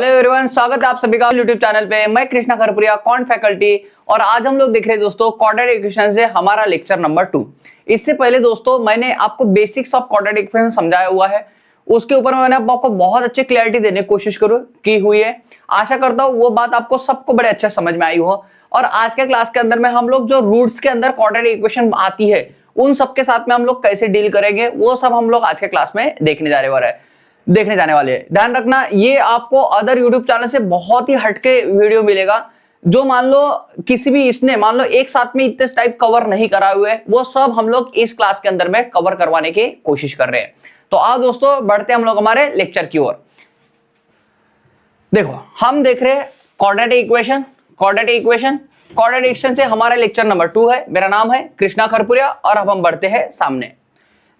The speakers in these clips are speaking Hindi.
हेलो एवरीवन, स्वागत है आप सभी का यूट्यूब चैनल पे। मैं कृष्णा खरपुरिया, क्वांट फैकल्टी, और आज हम लोग देख रहे हैं दोस्तों क्वाड्रेटिक इक्वेशन से हमारा लेक्चर नंबर 2। इससे पहले दोस्तों मैंने आपको बेसिक्स ऑफ क्वाड्रेटिक इक्वेशन समझाया हुआ है, उसके ऊपर मैंने आपको बहुत अच्छी क्लैरिटी देने की कोशिश की हुई है। आशा करता हूँ वो बात आपको सबको बड़े अच्छे समझ में आई हो। और आज के क्लास के अंदर में हम लोग जो रूट्स के अंदर क्वाड्रेटिक इक्वेशन आती है उन सबके साथ में हम लोग कैसे डील करेंगे वो सब हम लोग आज के क्लास में देखने जाने वाले हैं। ध्यान रखना, ये आपको अदर यूट्यूब चैनल से बहुत ही हटके वीडियो मिलेगा। जो मान लो किसी भी इसने मान लो एक साथ में इतने टाइप कवर नहीं कराए हुए, वो सब हम लोग इस क्लास के अंदर में कवर करवाने की कोशिश कर रहे हैं। तो आओ दोस्तों बढ़ते हम लोग हमारे लेक्चर की ओर। देखो हम देख रहे हैं क्वाड्रेटिक इक्वेशन से हमारा लेक्चर नंबर 2 है। मेरा नाम है कृष्णा खरपुरिया और अब हम बढ़ते हैं सामने।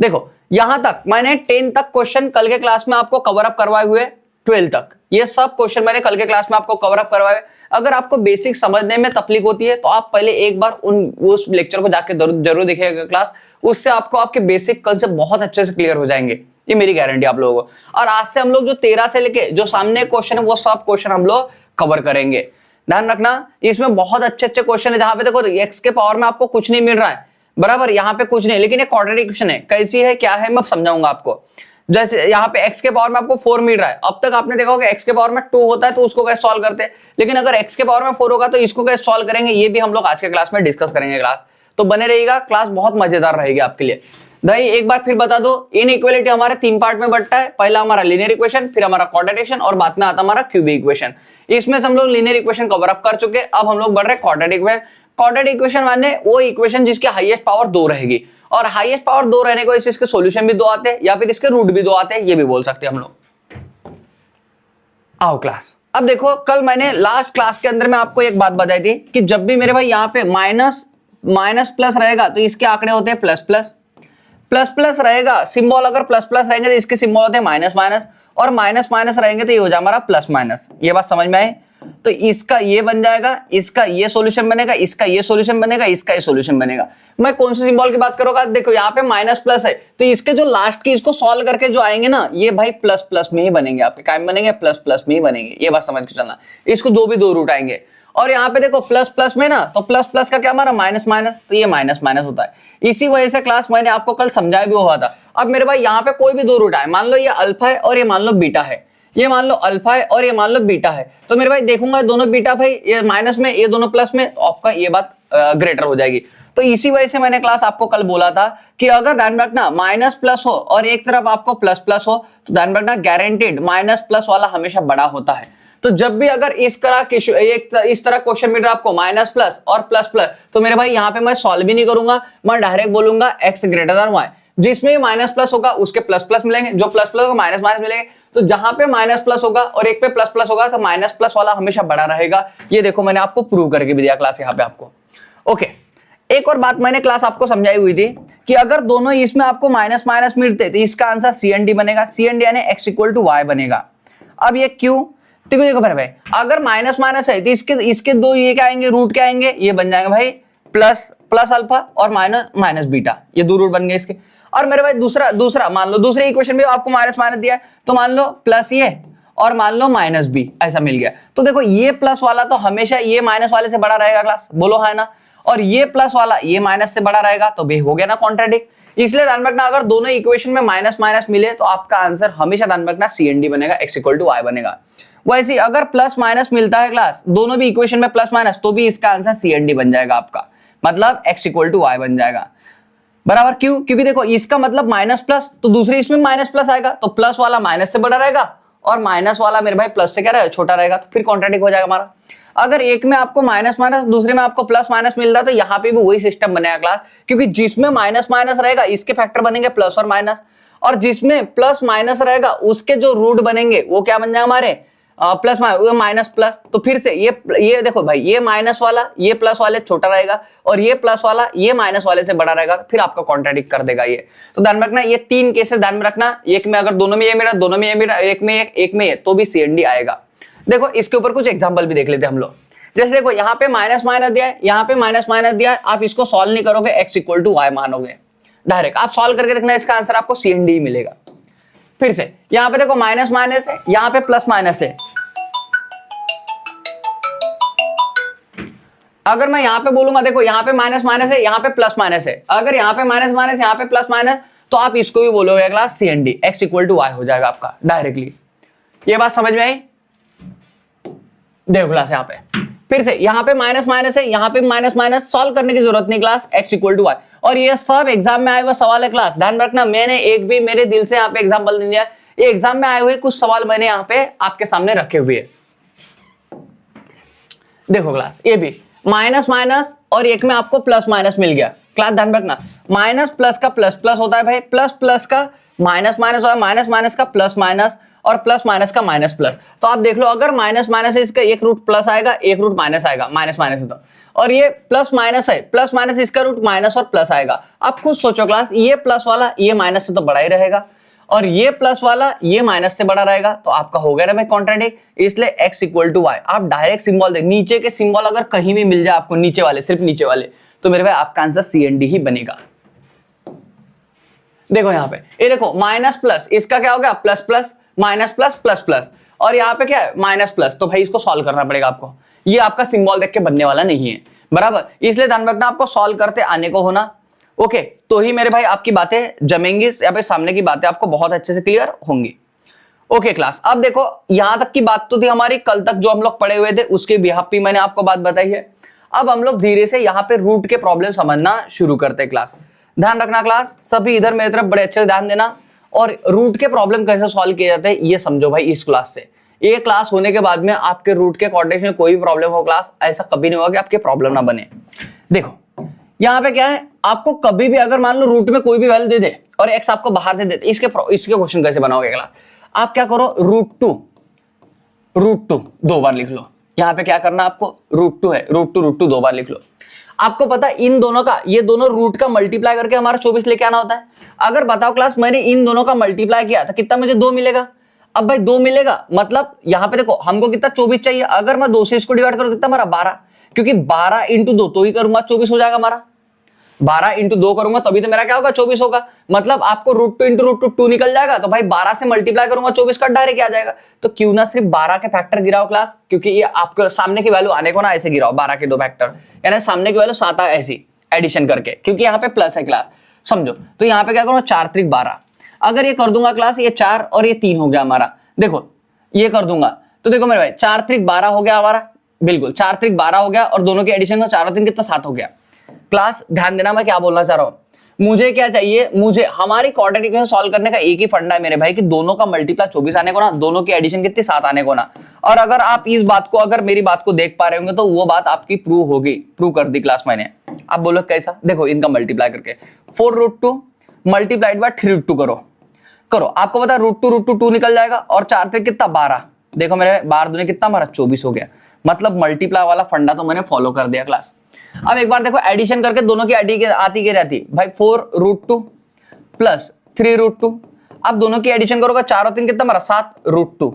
देखो यहां तक मैंने 10 तक क्वेश्चन कल के क्लास में आपको कवर अप करवाए हुए, 12 तक ये सब क्वेश्चन मैंने कल के क्लास में आपको कवर अप करवाए। अगर आपको बेसिक समझने में तकलीफ होती है तो आप पहले एक बार उस लेक्चर को जाके जरूर देखिएगा क्लास, उससे आपको आपके बेसिक कल से बहुत अच्छे से क्लियर हो जाएंगे, ये मेरी गारंटी आप लोगों को। और आज से हम लोग जो 13 से लेके जो सामने क्वेश्चन है वो सब क्वेश्चन हम लोग कवर करेंगे। ध्यान रखना, इसमें बहुत अच्छे क्वेश्चन है जहां पे देखो एक्स के पावर में आपको कुछ नहीं मिल रहा है, बराबर, यहाँ पे कुछ नहीं, लेकिन ये क्वाड्रेटिक इक्वेशन है। कैसी है, क्या है, मैं समझाऊंगा आपको। जैसे यहाँ पे x के पावर में आपको 4 मिल रहा है, अब तक आपने देखा होगा x के पावर में 2 होता है तो उसको कैसे सॉल्व करते हैं, लेकिन अगर x के पावर में 4 होगा तो इसको कैसे सॉल्व करेंगे, ये भी हम लोग आज के क्लास में डिस्कस करेंगे। क्लास तो बने रहिएगा, क्लास बहुत मजेदार रहेगी आपके लिए। भाई एक बार फिर बता दो, इनइक्वालिटी हमारे 3 पार्ट में बंटता है। पहला हमारा लीनियर इक्वेशन, फिर हमारा क्वाड्रेटिक इक्वेशन और बाद में आता हमारा क्यूबिक इक्वेशन। इसमें से हम लोग लीनियर इक्वेशन कवर अप कर चुके, अब हम लोग बढ़ रहे क्वाड्रेटिक इक्वेशन। क्वाड्रेटिक इक्वेशन माने वो इक्वेशन जिसके हाईएस्ट पावर 2 रहेगी, और हाईएस्ट पावर 2 रहने को इसके सॉल्यूशन भी 2 आते हैं या फिर इसके रूट भी 2 आते हैं, ये भी बोल सकते हैं हम लोग। आओ क्लास, अब देखो कल मैंने लास्ट क्लास के अंदर में आपको एक बात बताई थी कि जब भी मेरे भाई यहाँ पे माइनस प्लस रहेगा तो इसके आंकड़े होते हैं प्लस प्लस रहेगा सिंबल, अगर प्लस रहेंगे तो इसके सिंबल होते हैं माइनस और माइनस रहेंगे तो ये हो जाए हमारा प्लस माइनस। ये बात समझ में आई? तो इसका ये बन जाएगा, इसका ये सॉल्यूशन बनेगा, इसका ये सॉल्यूशन बनेगा, इसका ये सॉल्यूशन बनेगा। मैं कौन से सिंबल की बात करूंगा, देखो यहाँ पे माइनस प्लस है तो इसके जो लास्ट की इसको सॉल्व करके जो आएंगे ना, ये भाई प्लस में ही बनेंगे, आपके काय में बनेंगे, प्लस में ही बनेंगे। ये बात समझ के चलना, इसको जो भी 2 रूट आएंगे। और यहाँ पे देखो प्लस में ना, तो प्लस का क्या हमारा माइनस, तो ये माइनस होता है। इसी वजह से क्लास मैंने आपको कल समझाया भी हुआ था। अब मेरे भाई यहाँ पे कोई भी 2 रूट आए, मान लो ये अल्फा है और ये मान लो बीटा है, ये मान लो अल्फा है और ये मान लो बीटा है, तो मेरे भाई देखूंगा दोनों बीटा भाई ये माइनस में, ये दोनों प्लस में, तो आपका ये बात ग्रेटर हो जाएगी। तो इसी वजह से मैंने क्लास आपको कल बोला था कि अगर ध्यान रखना माइनस प्लस हो और एक तरफ आपको प्लस हो तो ध्यान रखना गारंटीड माइनस प्लस वाला हमेशा बड़ा होता है। तो जब भी अगर इस तरह क्वेश्चन मिल रहा है आपको माइनस प्लस और प्लस तो मेरे भाई यहाँ पे मैं सॉल्व भी नहीं करूंगा, मैं डायरेक्ट बोलूंगा x ग्रेटर देन y। जिसमें माइनस प्लस होगा उसके प्लस मिलेंगे, जो प्लस होगा माइनस मिलेंगे। तो जहां पे माइनस प्लस होगा और एक पे प्लस होगा तो माइनस प्लस वाला हमेशा बड़ा रहेगा। ये देखो मैंने आपको प्रूव करके भी दिया क्लास यहाँ पे आपको। ओके, एक और बात मैंने क्लास आपको समझाई हुई थी कि अगर दोनों इसमें आपको माइनस मिलते तो इसका आंसर CND बनेगा, CND यानी x = y बनेगा। अब ये क्यों, देखो भाई अगर माइनस है तो इसके 2 ये क्या आएंगे, रूट क्या आएंगे, ये बन जाएंगे भाई प्लस अल्फा और माइनस बीटा, ये 2 रूट बन गए इसके। और मेरे भाई दूसरा मान लो दूसरे इक्वेशन में आपको माइनस दिया है तो मान लो प्लस ये और मान लो माइनस बी, ऐसा मिल गया। तो देखो ये प्लस वाला तो हमेशा ये माइनस वाले से बड़ा रहेगा, क्लास बोलो है ना, और ये प्लस वाला ये माइनस से बड़ा रहेगा, तो हो गया ना कॉन्ट्राडिक्ट। इसलिए ध्यान रखना अगर दोनों इक्वेशन में माइनस मिले तो आपका आंसर हमेशा ध्यान रखना CND बनेगा, x = y बनेगा। वैसे अगर प्लस माइनस मिलता है क्लास दोनों भी इक्वेशन में प्लस माइनस, तो भी इसका आंसर CND बन जाएगा आपका, मतलब x = y बन जाएगा, बराबर। क्यों, क्योंकि देखो इसका मतलब माइनस प्लस तो दूसरे इसमें माइनस प्लस आएगा, तो प्लस वाला माइनस से बड़ा रहेगा और माइनस वाला मेरे भाई प्लस से क्या रहेगा, छोटा रहेगा, तो फिर कॉन्ट्राडिक्ट हो जाएगा हमारा। अगर एक में आपको माइनस दूसरे में आपको प्लस मिल रहा है तो यहाँ पे भी वही सिस्टम बनेगा क्लास, क्योंकि जिसमें माइनस रहेगा इसके फैक्टर बनेंगे प्लस और माइनस, और जिसमें प्लस माइनस रहेगा उसके जो रूट बनेंगे वो क्या बन जाएगा हमारे प्लस माइनस। तो फिर से ये देखो भाई ये माइनस वाला ये प्लस वाले छोटा रहेगा और ये प्लस वाला ये माइनस वाले से बड़ा रहेगा, तो फिर आपका कॉन्ट्राडिक्ट कर देगा ये। तो ध्यान रखना ये 3 केसेस ध्यान में रखना, एक में अगर दोनों में ये मेरा, दोनों में ये मेरा, एक में ये, तो भी CND आएगा। देखो इसके ऊपर कुछ एग्जाम्पल भी देख लेते हैं हम लोग। जैसे देखो यहाँ पे माइनस दिया है, यहाँ पे माइनस दिया है, आप इसको सॉल्व नहीं करोगे, x = y मानोगे, डायरेक्ट आप सॉल्व करके देखना, इसका आंसर आपको CND मिलेगा। फिर से यहाँ पे देखो माइनस है, यहाँ पे प्लस है, अगर मैं यहाँ पे बोलूंगा, देखो यहाँ पे माइनस माइनस है, यहाँ पे प्लस माइनस है, अगर यहाँ पे माइनस माइनस यहाँ पे प्लस माइनस, तो आप इसको भी बोलोगे class C and D, X equal to Y हो जाएगा आपका डायरेक्टली। ये बात समझ में आई? देखो क्लास यहाँ पे फिर से यहाँ पे माइनस माइनस है, यहाँ पे माइनस माइनस, सॉल्व करने की जरूरत नहीं class, X equal to Y. और ये सब एग्जाम में आए हुए सवाल है क्लास, ध्यान रखना, मैंने एक भी मेरे दिल से यहाँ पे एग्जाम्पल नहीं दिया, ये एग्जाम में आए हुए कुछ सवाल मैंने यहाँ पे आपके सामने रखे हुए हैं। देखो क्लास ये भी माइनस माइनस और एक में आपको प्लस माइनस मिल गया क्लास, ध्यान रखना, माइनस प्लस का प्लस प्लस होता है भाई, प्लस प्लस का माइनस माइनस होता है, माइनस माइनस का प्लस माइनस, और प्लस माइनस का माइनस प्लस। तो आप देख लो, अगर माइनस माइनस है इसका एक रूट प्लस आएगा, एक रूट माइनस आएगा, माइनस माइनस है तो, और ये प्लस माइनस है, प्लस माइनस इसका रूट माइनस और प्लस आएगा। आप खुद सोचो क्लास, ये प्लस वाला ये माइनस से तो बड़ा ही रहेगा, और ये प्लस वाला ये माइनस से बड़ा रहेगा, तो आपका हो गया ना भाई कॉन्ट्राडिक्ट, इसलिए x इक्वल टू वाई। आप डायरेक्ट सिंबल देख, नीचे के सिंबल अगर कहीं भी मिल जाए आपको, नीचे वाले, सिर्फ नीचे वाले, तो मेरे भाई आपका आंसर सी एन डी ही बनेगा। देखो यहाँ पे, ये देखो माइनस प्लस, इसका क्या हो गया plus plus, minus plus plus plus, और यहाँ पे क्या है माइनस प्लस, तो भाई इसको सॉल्व करना पड़ेगा आपको, ये आपका सिंबल देख के बनने वाला नहीं है, बराबर। इसलिए ध्यान रखना, आपको सॉल्व करते आने को होना, ओके, तो ही मेरे भाई आपकी बातें जमेंगी, या फिर सामने की बातें आपको बहुत अच्छे से क्लियर होंगी। ओके क्लास, अब देखो यहां तक की बात तो थी हमारी, कल तक जो हम लोग पढ़े हुए थे उसके बिहाफ भी मैंने आपको बात बताई है। अब हम लोग धीरे से यहाँ पे रूट के प्रॉब्लम समझना शुरू करते हैं क्लास। ध्यान रखना क्लास, सभी इधर मेरी तरफ बड़े अच्छे से ध्यान देना, और रूट के प्रॉब्लम कैसे सॉल्व किए जाते हैं ये समझो भाई इस क्लास से। ये क्लास होने के बाद में आपके रूट के कोऑर्डिनेशन में कोई भी प्रॉब्लम हो क्लास, ऐसा कभी नहीं होगा कि आपके प्रॉब्लम ना बने। देखो यहाँ पे क्या है, आपको कभी भी अगर मान लो रूट में कोई भी वैल्यू दे दे और एक्स आपको बाहर दे दे, इसके क्वेश्चन कैसे बनाओगे क्लास? आप क्या करो, रूट टू दो बार लिख लो। यहाँ पे क्या करना आपको, रूट टू है, रूट टू दो बार लिख लो। आपको पता है इन दोनों का, ये दोनों रूट का मल्टीप्लाई करके हमारा 24 लेके आना होता है। अगर बताओ क्लास मैंने इन दोनों का मल्टीप्लाई किया तो कितना मुझे 2 मिलेगा। अब भाई 2 मिलेगा, मतलब यहाँ पे देखो हमको कितना 24 चाहिए, अगर मैं 2 से इसको डिवाइड करूँ कितना हमारा 12, क्योंकि 12 इंटू 2 तो ही करूंगा 24 हो जाएगा हमारा, 12 इंटू 2 करूंगा तभी तो मेरा क्या होगा 24 होगा। मतलब आपको root two into root two निकल जाएगा, तो भाई 12 से मल्टीप्लाई करूंगा 24 का डायरेक्ट आ जाएगा। तो क्यों ना सिर्फ 12 के फैक्टर गिराओ क्लास, क्योंकि ये आपके सामने की वैल्यू आने को ना ऐसे गिराओ, 12 के 2 फैक्टर, यानी सामने की वैल्यू 7 ऐसी एडिशन करके, क्योंकि यहाँ पे प्लस है क्लास, समझो। तो यहाँ पे क्या करूंगा 4 त्रिक 12, अगर ये कर दूंगा क्लास, ये 4 और ये 3 हो गया हमारा। देखो ये कर दूंगा तो देखो मेरे भाई 4 त्रिक 12 हो गया हमारा, बिल्कुल 4 त्रिक 12 हो गया, और दोनों की एडिशन का 4 और 3 कितना 7 हो गया। क्लास ध्यान देना मैं क्या बोलना चाह रहा हूं, मुझे क्या चाहिए, मुझे हमारी क्वाड्रेटिक इक्वेशन सॉल्व करने का एक ही फंडा है मेरे भाई, कि दोनों का मल्टीप्लाई 24 आने को ना, दोनों की एडिशन कितनी 7 आने को ना। और अगर आप इस बात को, अगर मेरी बात को देख पा रहे होंगे तो वो बात आपकी प्रूव होगी, प्रूव कर दी क्लास मैंने। आप बोलो कैसा, देखो इनका मल्टीप्लाई करके 4√2 मल्टीप्लाइड बाय 3√2 करो, आपको पता है रूट टू निकल जाएगा, और 4 त्रिक कितना 12, देखो मेरे 12 दूनी कितना हमारा 24 हो गया। मतलब मल्टीप्लाई वाला फंडा तो मैंने फॉलो कर दिया क्लास। अब एक बार देखो एडिशन करके दोनों की आती की रहती भाई 4√2 प्लस 3√2, अब दोनों की एडिशन करोगे 4 और 3 कितना हमारा 7√2।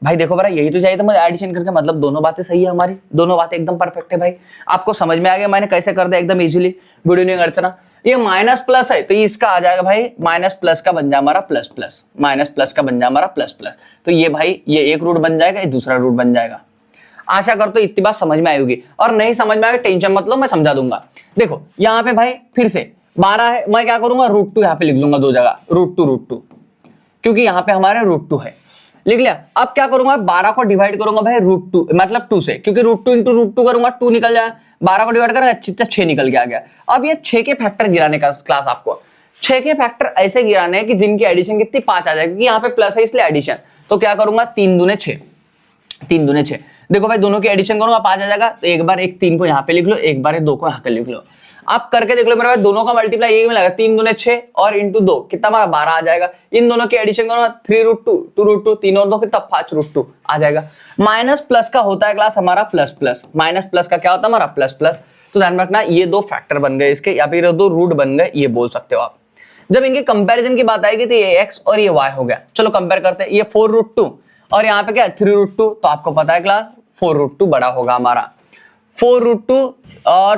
भाई देखो भाई यही तो चाहिए था मुझे एडिशन करके, मतलब दोनों बातें सही है हमारी, दोनों बातें एकदम परफेक्ट है भाई। आपको समझ में आ गया मैंने कैसे कर दिया एकदम इजीली। गुड इवनिंग अर्चना, ये माइनस प्लस है तो इसका आ जाएगा भाई माइनस प्लस का बन जाए हमारा प्लस प्लस, माइनस प्लस का बन जाए हमारा प्लस प्लस, तो ये भाई ये एक रूट बन जाएगा, ये दूसरा रूट बन जाएगा। आशा करता हूं इतनी बात समझ में आएगी, और नहीं समझ में आएगी टेंशन मत लो, मैं समझा दूंगा। देखो यहाँ पे भाई फिर से 12 है, मैं क्या करूंगा √2 यहाँ पे लिख लूंगा 2 जगह, √2 क्योंकि यहाँ पे हमारे √2 है, लिख लिया। अब क्या करूंगा 12 को डिवाइड करूंगा भाई √2 मतलब 2 से, क्योंकि √2 इंटू √2 करूंगा 2 निकल जाए, 12 को डिवाइड करेंगे 6 निकल के आ गया। अब ये 6 के फैक्टर गिराने का क्लास, आपको 6 के फैक्टर ऐसे गिराने हैं कि जिनकी एडिशन कितनी 5 आ जाएगी, क्योंकि यहाँ पे प्लस है इसलिए एडिशन। तो क्या करूंगा 3 दूने 6, 3 दूने 6, देखो भाई दोनों की एडिशन करूंगा 5 आ जाएगा, तो एक बार एक 3 को यहाँ पे लिख लो, एक बार 2 को यहाँ पे लिख लो। आप करके देख लो मेरे भाई, दोनों का मल्टीप्लाई यही मिलेगा 3 दूने 6 और इंटू 2 कितना हमारा 12 आ जाएगा। इन दोनों की एडिशन करो 3√2 2√2 3 और 2 कितना 5√2 आ जाएगा। माइनस प्लस का होता है क्लास हमारा प्लस प्लस, माइनस प्लस का क्या होता है हमारा प्लस प्लस। तो ध्यान रखना ये 2 फैक्टर बन गए इसके, या फिर 2 रूट बन गए, ये बोल सकते हो आप। जब इनके कंपैरिजन की बात आएगी तो ये x और ये y हो गया। चलो कंपेयर करते हैं, ये 4√2 और यहाँ पे क्या है 3√2, तो आपको पता है क्लास 4√2 बड़ा होगा हमारा, 4√2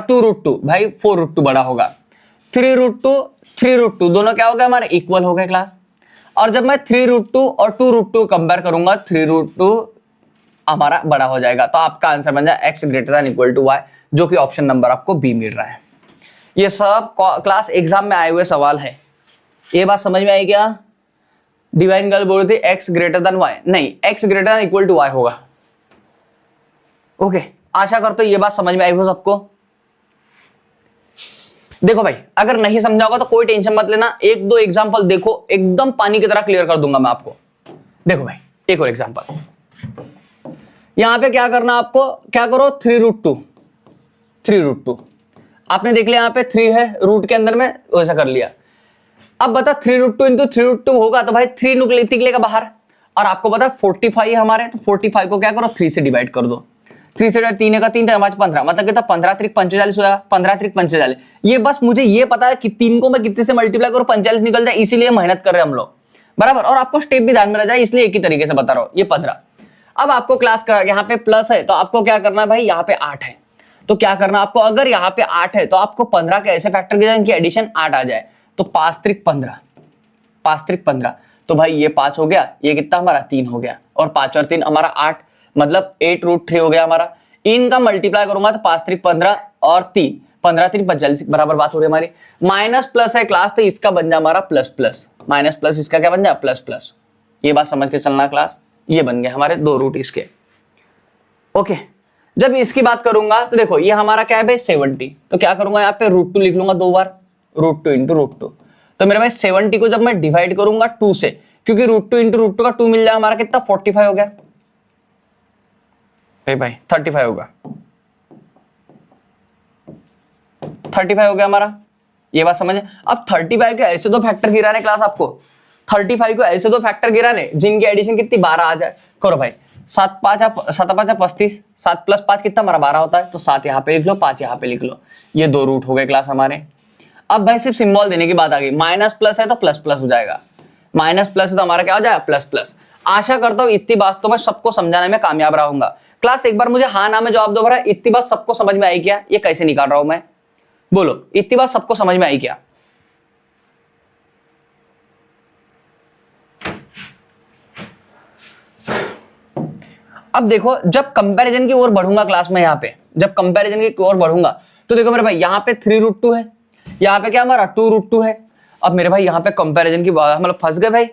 2√2 भाई 4√2 बड़ा होगा, 3√2 दोनों क्या हो गया हमारे इक्वल हो गए क्लास। और जब मैं 3√2 और 2√2 कंपेयर करूंगा, 3√2 हमारा बड़ा हो जाएगा। तो आपका आंसर बन जाए x greater than equal to y, जो कि ऑप्शन नंबर आपको बी मिल रहा है। ये सब क्लास एग्जाम में आए हुए सवाल है। ये बात समझ में आई क्या? डिवाइन गर्ल बोल रही थी x ग्रेटर देन y, नहीं x greater than equal to y होगा। ओके, आशा करता हूं ये बात समझ में आई हो सबको। देखो भाई, अगर नहीं समझा होगा तो कोई टेंशन मत लेना, एक दो एग्जांपल देखो, एकदम पानी की तरह क्लियर कर दूंगा मैं आपको। देखो भाई, एक और एग्जांपल, यहां पे क्या करना आपको, क्या करो 3√2 आपने देख लिया, यहां पे 3 है रूट के अंदर में, वैसा कर लिया। अब बता 3√2 इंटू 3√2 होगा तो भाई 3 निकलेगा बाहर, और आपको पता 45 है हमारे, तो 45 को क्या करो 3 से डिवाइड कर दो। 3 से 3 का 3 15, मतलब कितना 15 3 45 होगा, 15 3 45। ये बस मुझे ये पता है कि 3 को मैं कितने से मल्टीप्लाई करूं 45 निकल जाए, इसीलिए मेहनत कर रहे हैं हम लोग, बराबर। और आपको स्टेप भी ध्यान में रह जाए, इसलिए एक ही तरीके से बता रहा हूं। ये 15, अब आपको क्लास का यहाँ पे प्लस है तो आपको क्या करना है भाई, यहाँ पे 8 है तो क्या करना आपको, अगर यहाँ पे 8 है तो आपको 15 के ऐसे फैक्टर के इनकी एडिशन 8 आ जाए, तो 5 3 15, 5 3 15, तो भाई ये 5 हो गया, ये कितना हमारा 3 हो गया, और 5 और 3 हमारा 8, मतलब 8√3 हो गया हमारा। इनका मल्टीप्लाई करूंगा तो 5 3 15 और 3 15 3 45 बराबर बात हो रही है हमारी। माइनस प्लस है क्लास, तो इसका बन जाए हमारा प्लस प्लस, माइनस प्लस इसका क्या बन जाए प्लस प्लस। ये बात समझ के चलना क्लास, ये बन गए हमारे 2 रूट इसके। ओके, जब इसकी बात करूंगा तो देखो ये हमारा क्या है भाई 70, तो क्या करूंगा यहाँ पे √2 लिख लूंगा 2 बार, √2 इंटू √2। तो मेरे भाई 70 को जब मैं डिवाइड करूंगा 2 से, क्योंकि √2 इंटू √2 का 2 मिल जाए हमारा कितना 45 हो गया भाई 35 होगा, 35 हो गया हमारा। ये बात समझे। अब 35 के ऐसे दो फैक्टर गिराने क्लास आपको, 35 को ऐसे दो फैक्टर गिराने जिनकी एडिशन कितनी 12 आ जाए। करो भाई, 7 5 35, 7 प्लस 5 कितना हमारा 12 होता है, तो 7 यहाँ पे लिख लो, 5 यहाँ पे लिख लो। ये 2 रूट हो गए क्लास हमारे। अब भाई सिर्फ सिंबल देने की बात आ गई, माइनस प्लस है तो प्लस प्लस हो जाएगा, माइनस प्लस है तो हमारा क्या हो जाएगा प्लस प्लस। आशा करता हूँ इतनी बात तो मैं सबको समझाने में कामयाब रहूंगा। क्लास एक बार मुझे हाँ ना में जवाब दो भरा, इतनी बात सबको समझ में आई क्या? ये कैसे निकाल रहा हूं मैं, बोलो इतनी बात सबको समझ में आई क्या? अब देखो, जब कंपैरिजन की ओर बढ़ूंगा क्लास में, यहाँ पे जब कंपैरिजन की ओर बढ़ूंगा तो देखो मेरे भाई यहाँ पे 3√2 है, यहाँ पे क्या हमारा 2√2 है। अब मेरे भाई यहाँ पे कंपैरिजन की मतलब फंस गए भाई,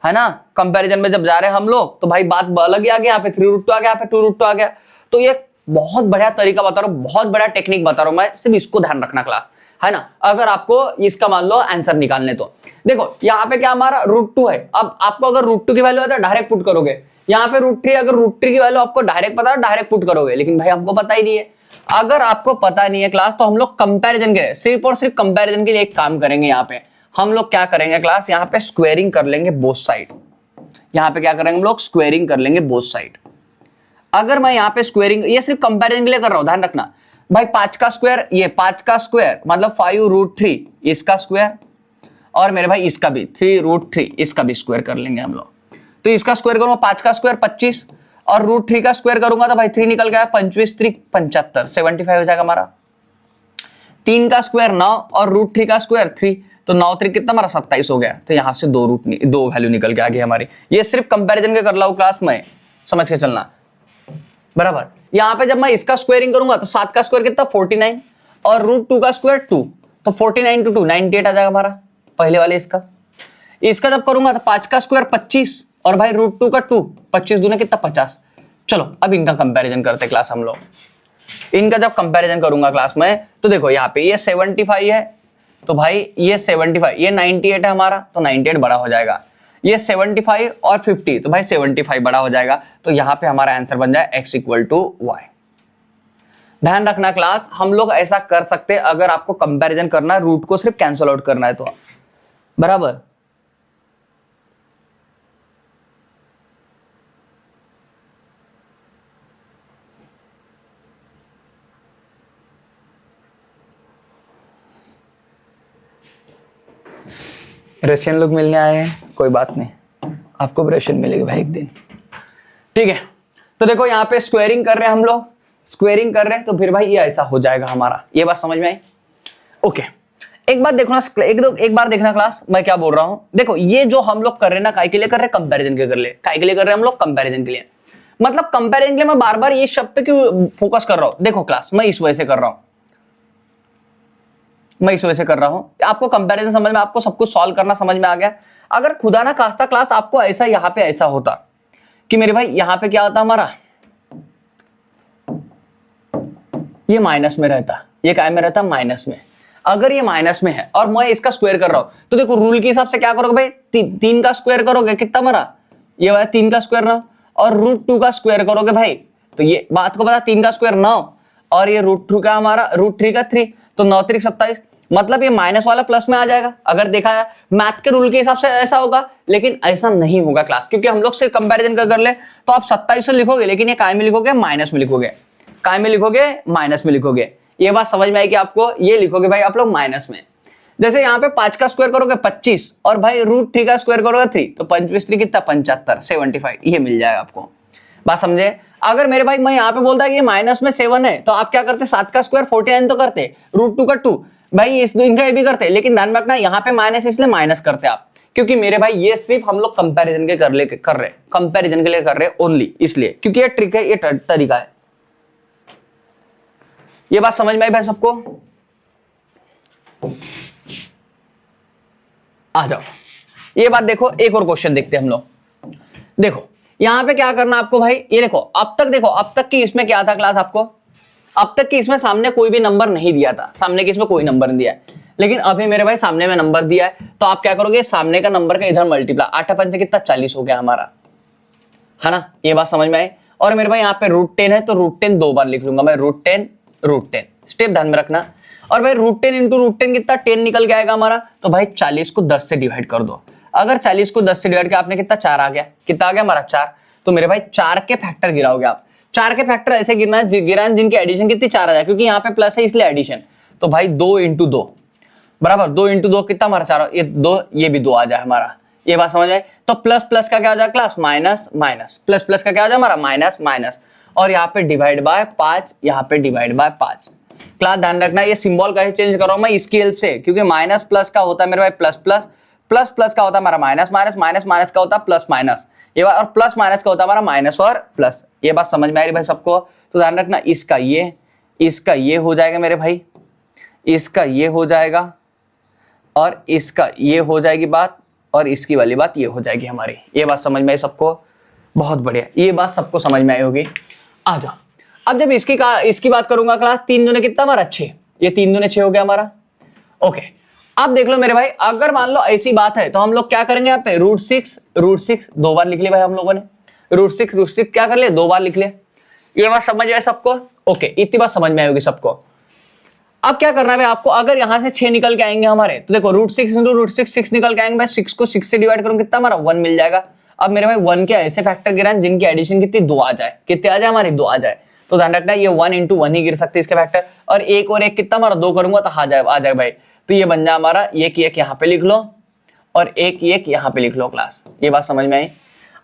है ना। कंपैरिजन में जब जा रहे हैं हम लोग तो भाई बात अलग ही आ गया, यहाँ पे 3√2 आ गया, यहाँ पे 2√2 आ गया। तो ये बहुत बढ़िया तरीका बता रहा हूँ, बहुत बड़ा टेक्निक बता रहा हूँ मैं, सिर्फ इसको ध्यान रखना क्लास, है ना। अगर आपको इसका मान लो आंसर निकालने तो देखो यहाँ पे क्या हमारा √2 है। अब आपको अगर √2 की वैल्यू है तो डायरेक्ट पुट करोगे, यहाँ पे √3, अगर √3 की वैल्यू आपको डायरेक्ट पता है डायरेक्ट पुट करोगे, लेकिन भाई हमको पता ही नहीं है। अगर आपको पता नहीं है क्लास तो हम लोग कंपैरिजन के लिए, सिर्फ और सिर्फ कंपैरिजन के लिए एक काम करेंगे। यहाँ पे हम लोग क्या करेंगे क्लास, यहाँ पे स्क्वेयरिंग कर लेंगे बोथ साइड। यहाँ पे क्या करेंगे हम लोग, स्क्वेयरिंग कर लेंगे बोथ साइड। अगर मैं यहाँ पे स्क्वेयरिंग, ये सिर्फ कंपैरिजन के लिए कर रहा हूं, ध्यान रखना भाई। 5 का स्क्वायर, ये 5 का स्क्वायर मतलब 5√3 इसका स्क्वायर, और मेरे भाई इसका भी 3√3 इसका भी स्क्वायर कर लेंगे हम लोग। तो इसका स्क्वायर करूंगा 5 का स्क्वायर 25, और √3 का स्क्वायर करूंगा तो भाई 3 निकल गया, 25 3 75, 75 हो जाएगा हमारा। 3 का स्क्वायर 9 और √3 का स्क्वायर 3, तो 9 3 कितना हमारा 27 हो गया। तो यहाँ से 2 वैल्यू निकल के आ गई हमारी। ये सिर्फ कंपैरिजन के कर ला क्लास में, समझ के चलना बराबर। यहाँ पे जब मैं इसका स्क्वायरिंग करूंगा तो 7 का स्क्वायर कितना 49, और √2 का स्क्वायर 2, तो 49 × 2 98 आ जाएगा हमारा पहले वाले इसका। इसका जब करूंगा तो 5 का स्क्वायर 25, और भाई √2 का 2, 25 दूने कितना 50। चलो अब इनका कंपैरिजन करते क्लास हम लोग। इनका जब कंपैरिजन करूंगा क्लास में तो देखो यहाँ पे ये 75 है, तो भाई ये 75, ये 98 है हमारा, तो 98 बड़ा हो जाएगा। ये 75 और 50, तो भाई 75 बड़ा हो जाएगा। तो यहाँ पे हमारा आंसर बन जाए x = y। ध्यान रखना क्लास, हम लोग ऐसा कर सकते हैं अगर आपको कंपैरिजन करना है, रूट को सिर्फ कैंसिल आउट करना है तो बराबर। रशियन लोग मिलने आए हैं, कोई बात नहीं, आपको भी रशियन मिलेगी भाई एक दिन, ठीक है। तो देखो यहाँ पे स्क्वेयरिंग कर रहे हैं हम लोग, स्क्वेयरिंग कर रहे हैं, तो फिर भाई ये ऐसा हो जाएगा हमारा। ये बात समझ में आई? ओके, एक बात देखना, एक बार देखना क्लास मैं क्या बोल रहा हूं। देखो ये जो हम लोग कर रहे हैं ना, काय के लिए कर रहे हैं, कंपैरिजन के कर ले, काय के लिए कर रहे हैं हम लोग, कंपैरिजन के लिए। मतलब कंपैरिजन के लिए मैं बार बार ये शब्द पे क्यों फोकस कर रहा हूं? देखो क्लास, मैं इस वजह से कर रहा हूं, आपको कंपैरिजन समझ में, आपको सब कुछ सॉल्व करना समझ में आ गया। अगर खुदा ना खास्ता क्लास आपको ऐसा यहां पे ऐसा होता कि मेरे भाई यहां पे क्या होता हमारा, ये माइनस में रहता, ये काय में रहता, माइनस में। अगर ये माइनस में है और मैं इसका स्क्वायर कर रहा हूं, तो देखो रूल के हिसाब से क्या करोगे भाई, तीन का स्क्वायर करोगे, कितना मरा, ये वाला 3 का स्क्वायर 9, और √2 का स्क्वायर करोगे भाई, तो ये बात को पता, 3 का स्क्वायर 9 और ये √2 का हमारा √3 का 3, तो 9 3 27, मतलब ये माइनस वाला प्लस में आ जाएगा। अगर देखा है मैथ के रूल के हिसाब से ऐसा होगा, लेकिन ऐसा नहीं होगा क्लास, क्योंकि हम लोग सिर्फ कंपैरिजन कर ले तो आप 27 से लिखोगे, लेकिन ये काय में लिखोगे, माइनस में लिखोगे, काय में लिखोगे, माइनस में लिखोगे। ये बात समझ में आएगी आपको, ये लिखोगे भाई आप लोग माइनस में। जैसे यहाँ पे 5 का स्क्वायर करोगे 25 और भाई √3 का स्क्वायर करोगे 3, तो 25 3 कितना, 75 75, ये मिल जाएगा आपको। बात समझे? अगर मेरे भाई मैं यहाँ पे बोलता है कि ये माइनस में 7 है, तो आप क्या करते, 7 का स्क्वायर 49 तो करते, √2 का 2, भाई इस इनका ये भी करते, लेकिन ध्यान रखना यहाँ पे माइनस इसलिए माइनस करते आप, क्योंकि मेरे भाई ये सिर्फ हम लोग कंपैरिजन के कर रहे, कंपैरिजन के लिए कर रहे ओनली, इसलिए क्योंकि ये ट्रिक है, ये तरीका है। ये बात समझ में आई भाई सबको? आ जाओ, ये बात देखो, एक और क्वेश्चन देखते हैं हम लोग। देखो यहां पे क्या करना आपको भाई, ये देखो अब तक, देखो अब तक की इसमें क्या था क्लास आपको, अब तक की इसमें सामने कोई भी नंबर नहीं दिया था, सामने की इसमें कोई नंबर नहीं दिया है, लेकिन अभी मेरे भाई सामने में नंबर दिया है, तो आप क्या करोगे, सामने का नंबर का इधर मल्टीप्लाई, 8 5 से कितना, 40 हो गया हमारा, है ना? ये बात समझ में आई। और मेरे भाई यहाँ पे √10 है, तो √10 2 बार लिख लूंगा मैं, √10, स्टेप ध्यान में रखना। और भाई √10 इंटू √10 कितना, 10 निकल के आएगा हमारा, तो भाई 40 को 10 से डिवाइड कर दो। अगर 40 को 10 से डिवाइड किया आपने, कितना, 4 आ गया, कितना आ गया हमारा, 4। तो मेरे भाई 4 के फैक्टर गिराओगे आप, 4 के फैक्टर ऐसे गिरना जिनकी एडिशन कितनी, 4 आ जाए, क्योंकि यहाँ पे प्लस है इसलिए एडिशन, तो भाई 2 इंटू 2 बराबर, 2 इंटू 2 कितना हमारा, 4, ये 2, ये भी 2 आ जाए हमारा। ये बात समझ आए? तो प्लस प्लस का क्या आ जाए class, minus minus, plus plus का क्या आ जाए हमारा, माइनस माइनस, और यहाँ पे डिवाइड बाय 5, यहाँ पे डिवाइड बाय 5। क्लास ध्यान रखना, ये सिंबल कैसे चेंज कर रहा हूं मैं, इसकी हेल्प से, क्योंकि माइनस प्लस का होता है मेरे भाई प्लस प्लस, प्लस प्लस का होता है हमारा माइनस माइनस, माइनस माइनस का होता है प्लस माइनस, ये बात, और प्लस माइनस का होता है हमारा माइनस और प्लस। ये बात समझ में आ रही भाई सबको? तो ध्यान रखना, इसका ये हो जाएगा मेरे भाई, इसका ये हो जाएगा, और इसका ये हो जाएगी बात, और इसकी वाली बात ये हो जाएगी हमारी। ये बात समझ में आई सबको? बहुत बढ़िया, ये बात सबको समझ में आई होगी। आ जाओ, अब जब इसकी बात करूंगा क्लास, 3 दूने कितना हमारा, 6, ये 3 दूने 6 हो गया हमारा। ओके, अब देख लो मेरे भाई, अगर मान लो ऐसी बात है, तो हम लोग क्या करेंगे, यहाँ पे √6 2 बार लिख लिया भाई हम लोगों ने, √6 क्या कर लिया, 2 बार लिख लिया। ये बात समझ आए सबको? ओके, इतनी बात समझ में आई होगी सबको। अब क्या करना है भाई आपको, अगर यहां से 6 निकल के आएंगे हमारे, तो देखो √6 इंटू √6 6 निकल के आएंगे भाई, 6 को 6 से डिवाइड करूं, कितना हमारा, 1 मिल जाएगा। अब मेरे भाई 1 के ऐसे फैक्टर गिराएं जिनकी एडिशन कितनी, 2 आ जाए, कितने आ जाए हमारी, 2 आ जाए। तो ध्यान रखना, ये 1 इंटू 1 ही गिर सकते हैं इसके फैक्टर, और एक और एक कितना हमारा, 2 करूंगा तो आ जाए भाई, तो ये बन जाए हमारा, एक यहाँ पे लिख लो और एक यहाँ पे लिख लो क्लास। ये बात समझ में आई?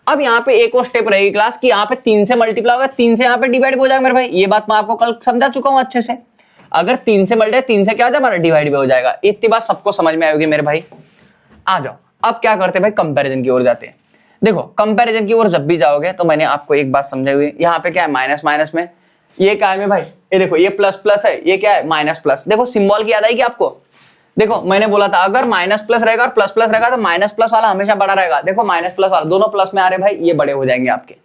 अब यहाँ पे एक और स्टेप रहेगी क्लास, कि यहाँ पे 3 से मल्टीप्लाई होगा, 3 से यहाँ पे डिवाइड हो जाएगा मेरे भाई। ये बात मैं आपको कल समझा चुका हूँ अच्छे से। अगर 3 से मल्टीप्लाई, 3 से क्या हो जाए हमारा, डिवाइड भी हो जाएगा। इतनी बात सबको समझ में आएगी मेरे भाई? आ जाओ, अब क्या करते हैं भाई, कंपैरिजन की ओर जाते हैं। देखो कंपैरिजन की ओर जब भी जाओगे, तो मैंने आपको एक बात समझाई हुई है, यहाँ पे क्या है, माइनस माइनस में, ये क्या है भाई, ये देखो, ये प्लस प्लस है, ये क्या है, माइनस प्लस। देखो सिंबल की याद आएगी आपको? देखो मैंने बोला था, अगर माइनस प्लस रहेगा और प्लस प्लस रहेगा, तो माइनस प्लस वाला हमेशा बड़ा रहेगा। देखो माइनस प्लस वाला, दोनों प्लस में आ रहे भाई, ये बड़े हो जाएंगे आपके।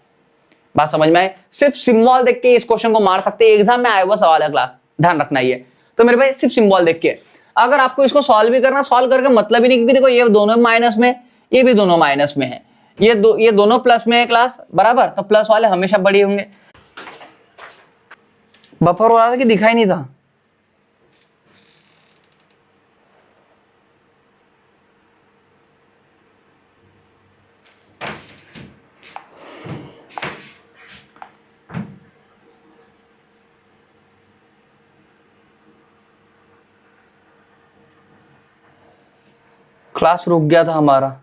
बात समझ में आए? सिर्फ सिंबल देख के इस क्वेश्चन को मार सकते हैं, एग्जाम में आया हुआ सवाल है क्लास, ध्यान रखना ये। तो मेरे भाई सिर्फ सिंबल देख के, अगर आपको इसको सॉल्व भी करना, सॉल्व करके मतलब ही नहीं, क्योंकि देखो ये दोनों माइनस में, ये भी दोनों माइनस में है, ये दोनों प्लस में है क्लास, बराबर। तो प्लस वाले हमेशा बड़ी होंगे। बफर हो रहा था कि दिखाई नहीं था? क्लास रुक गया था हमारा।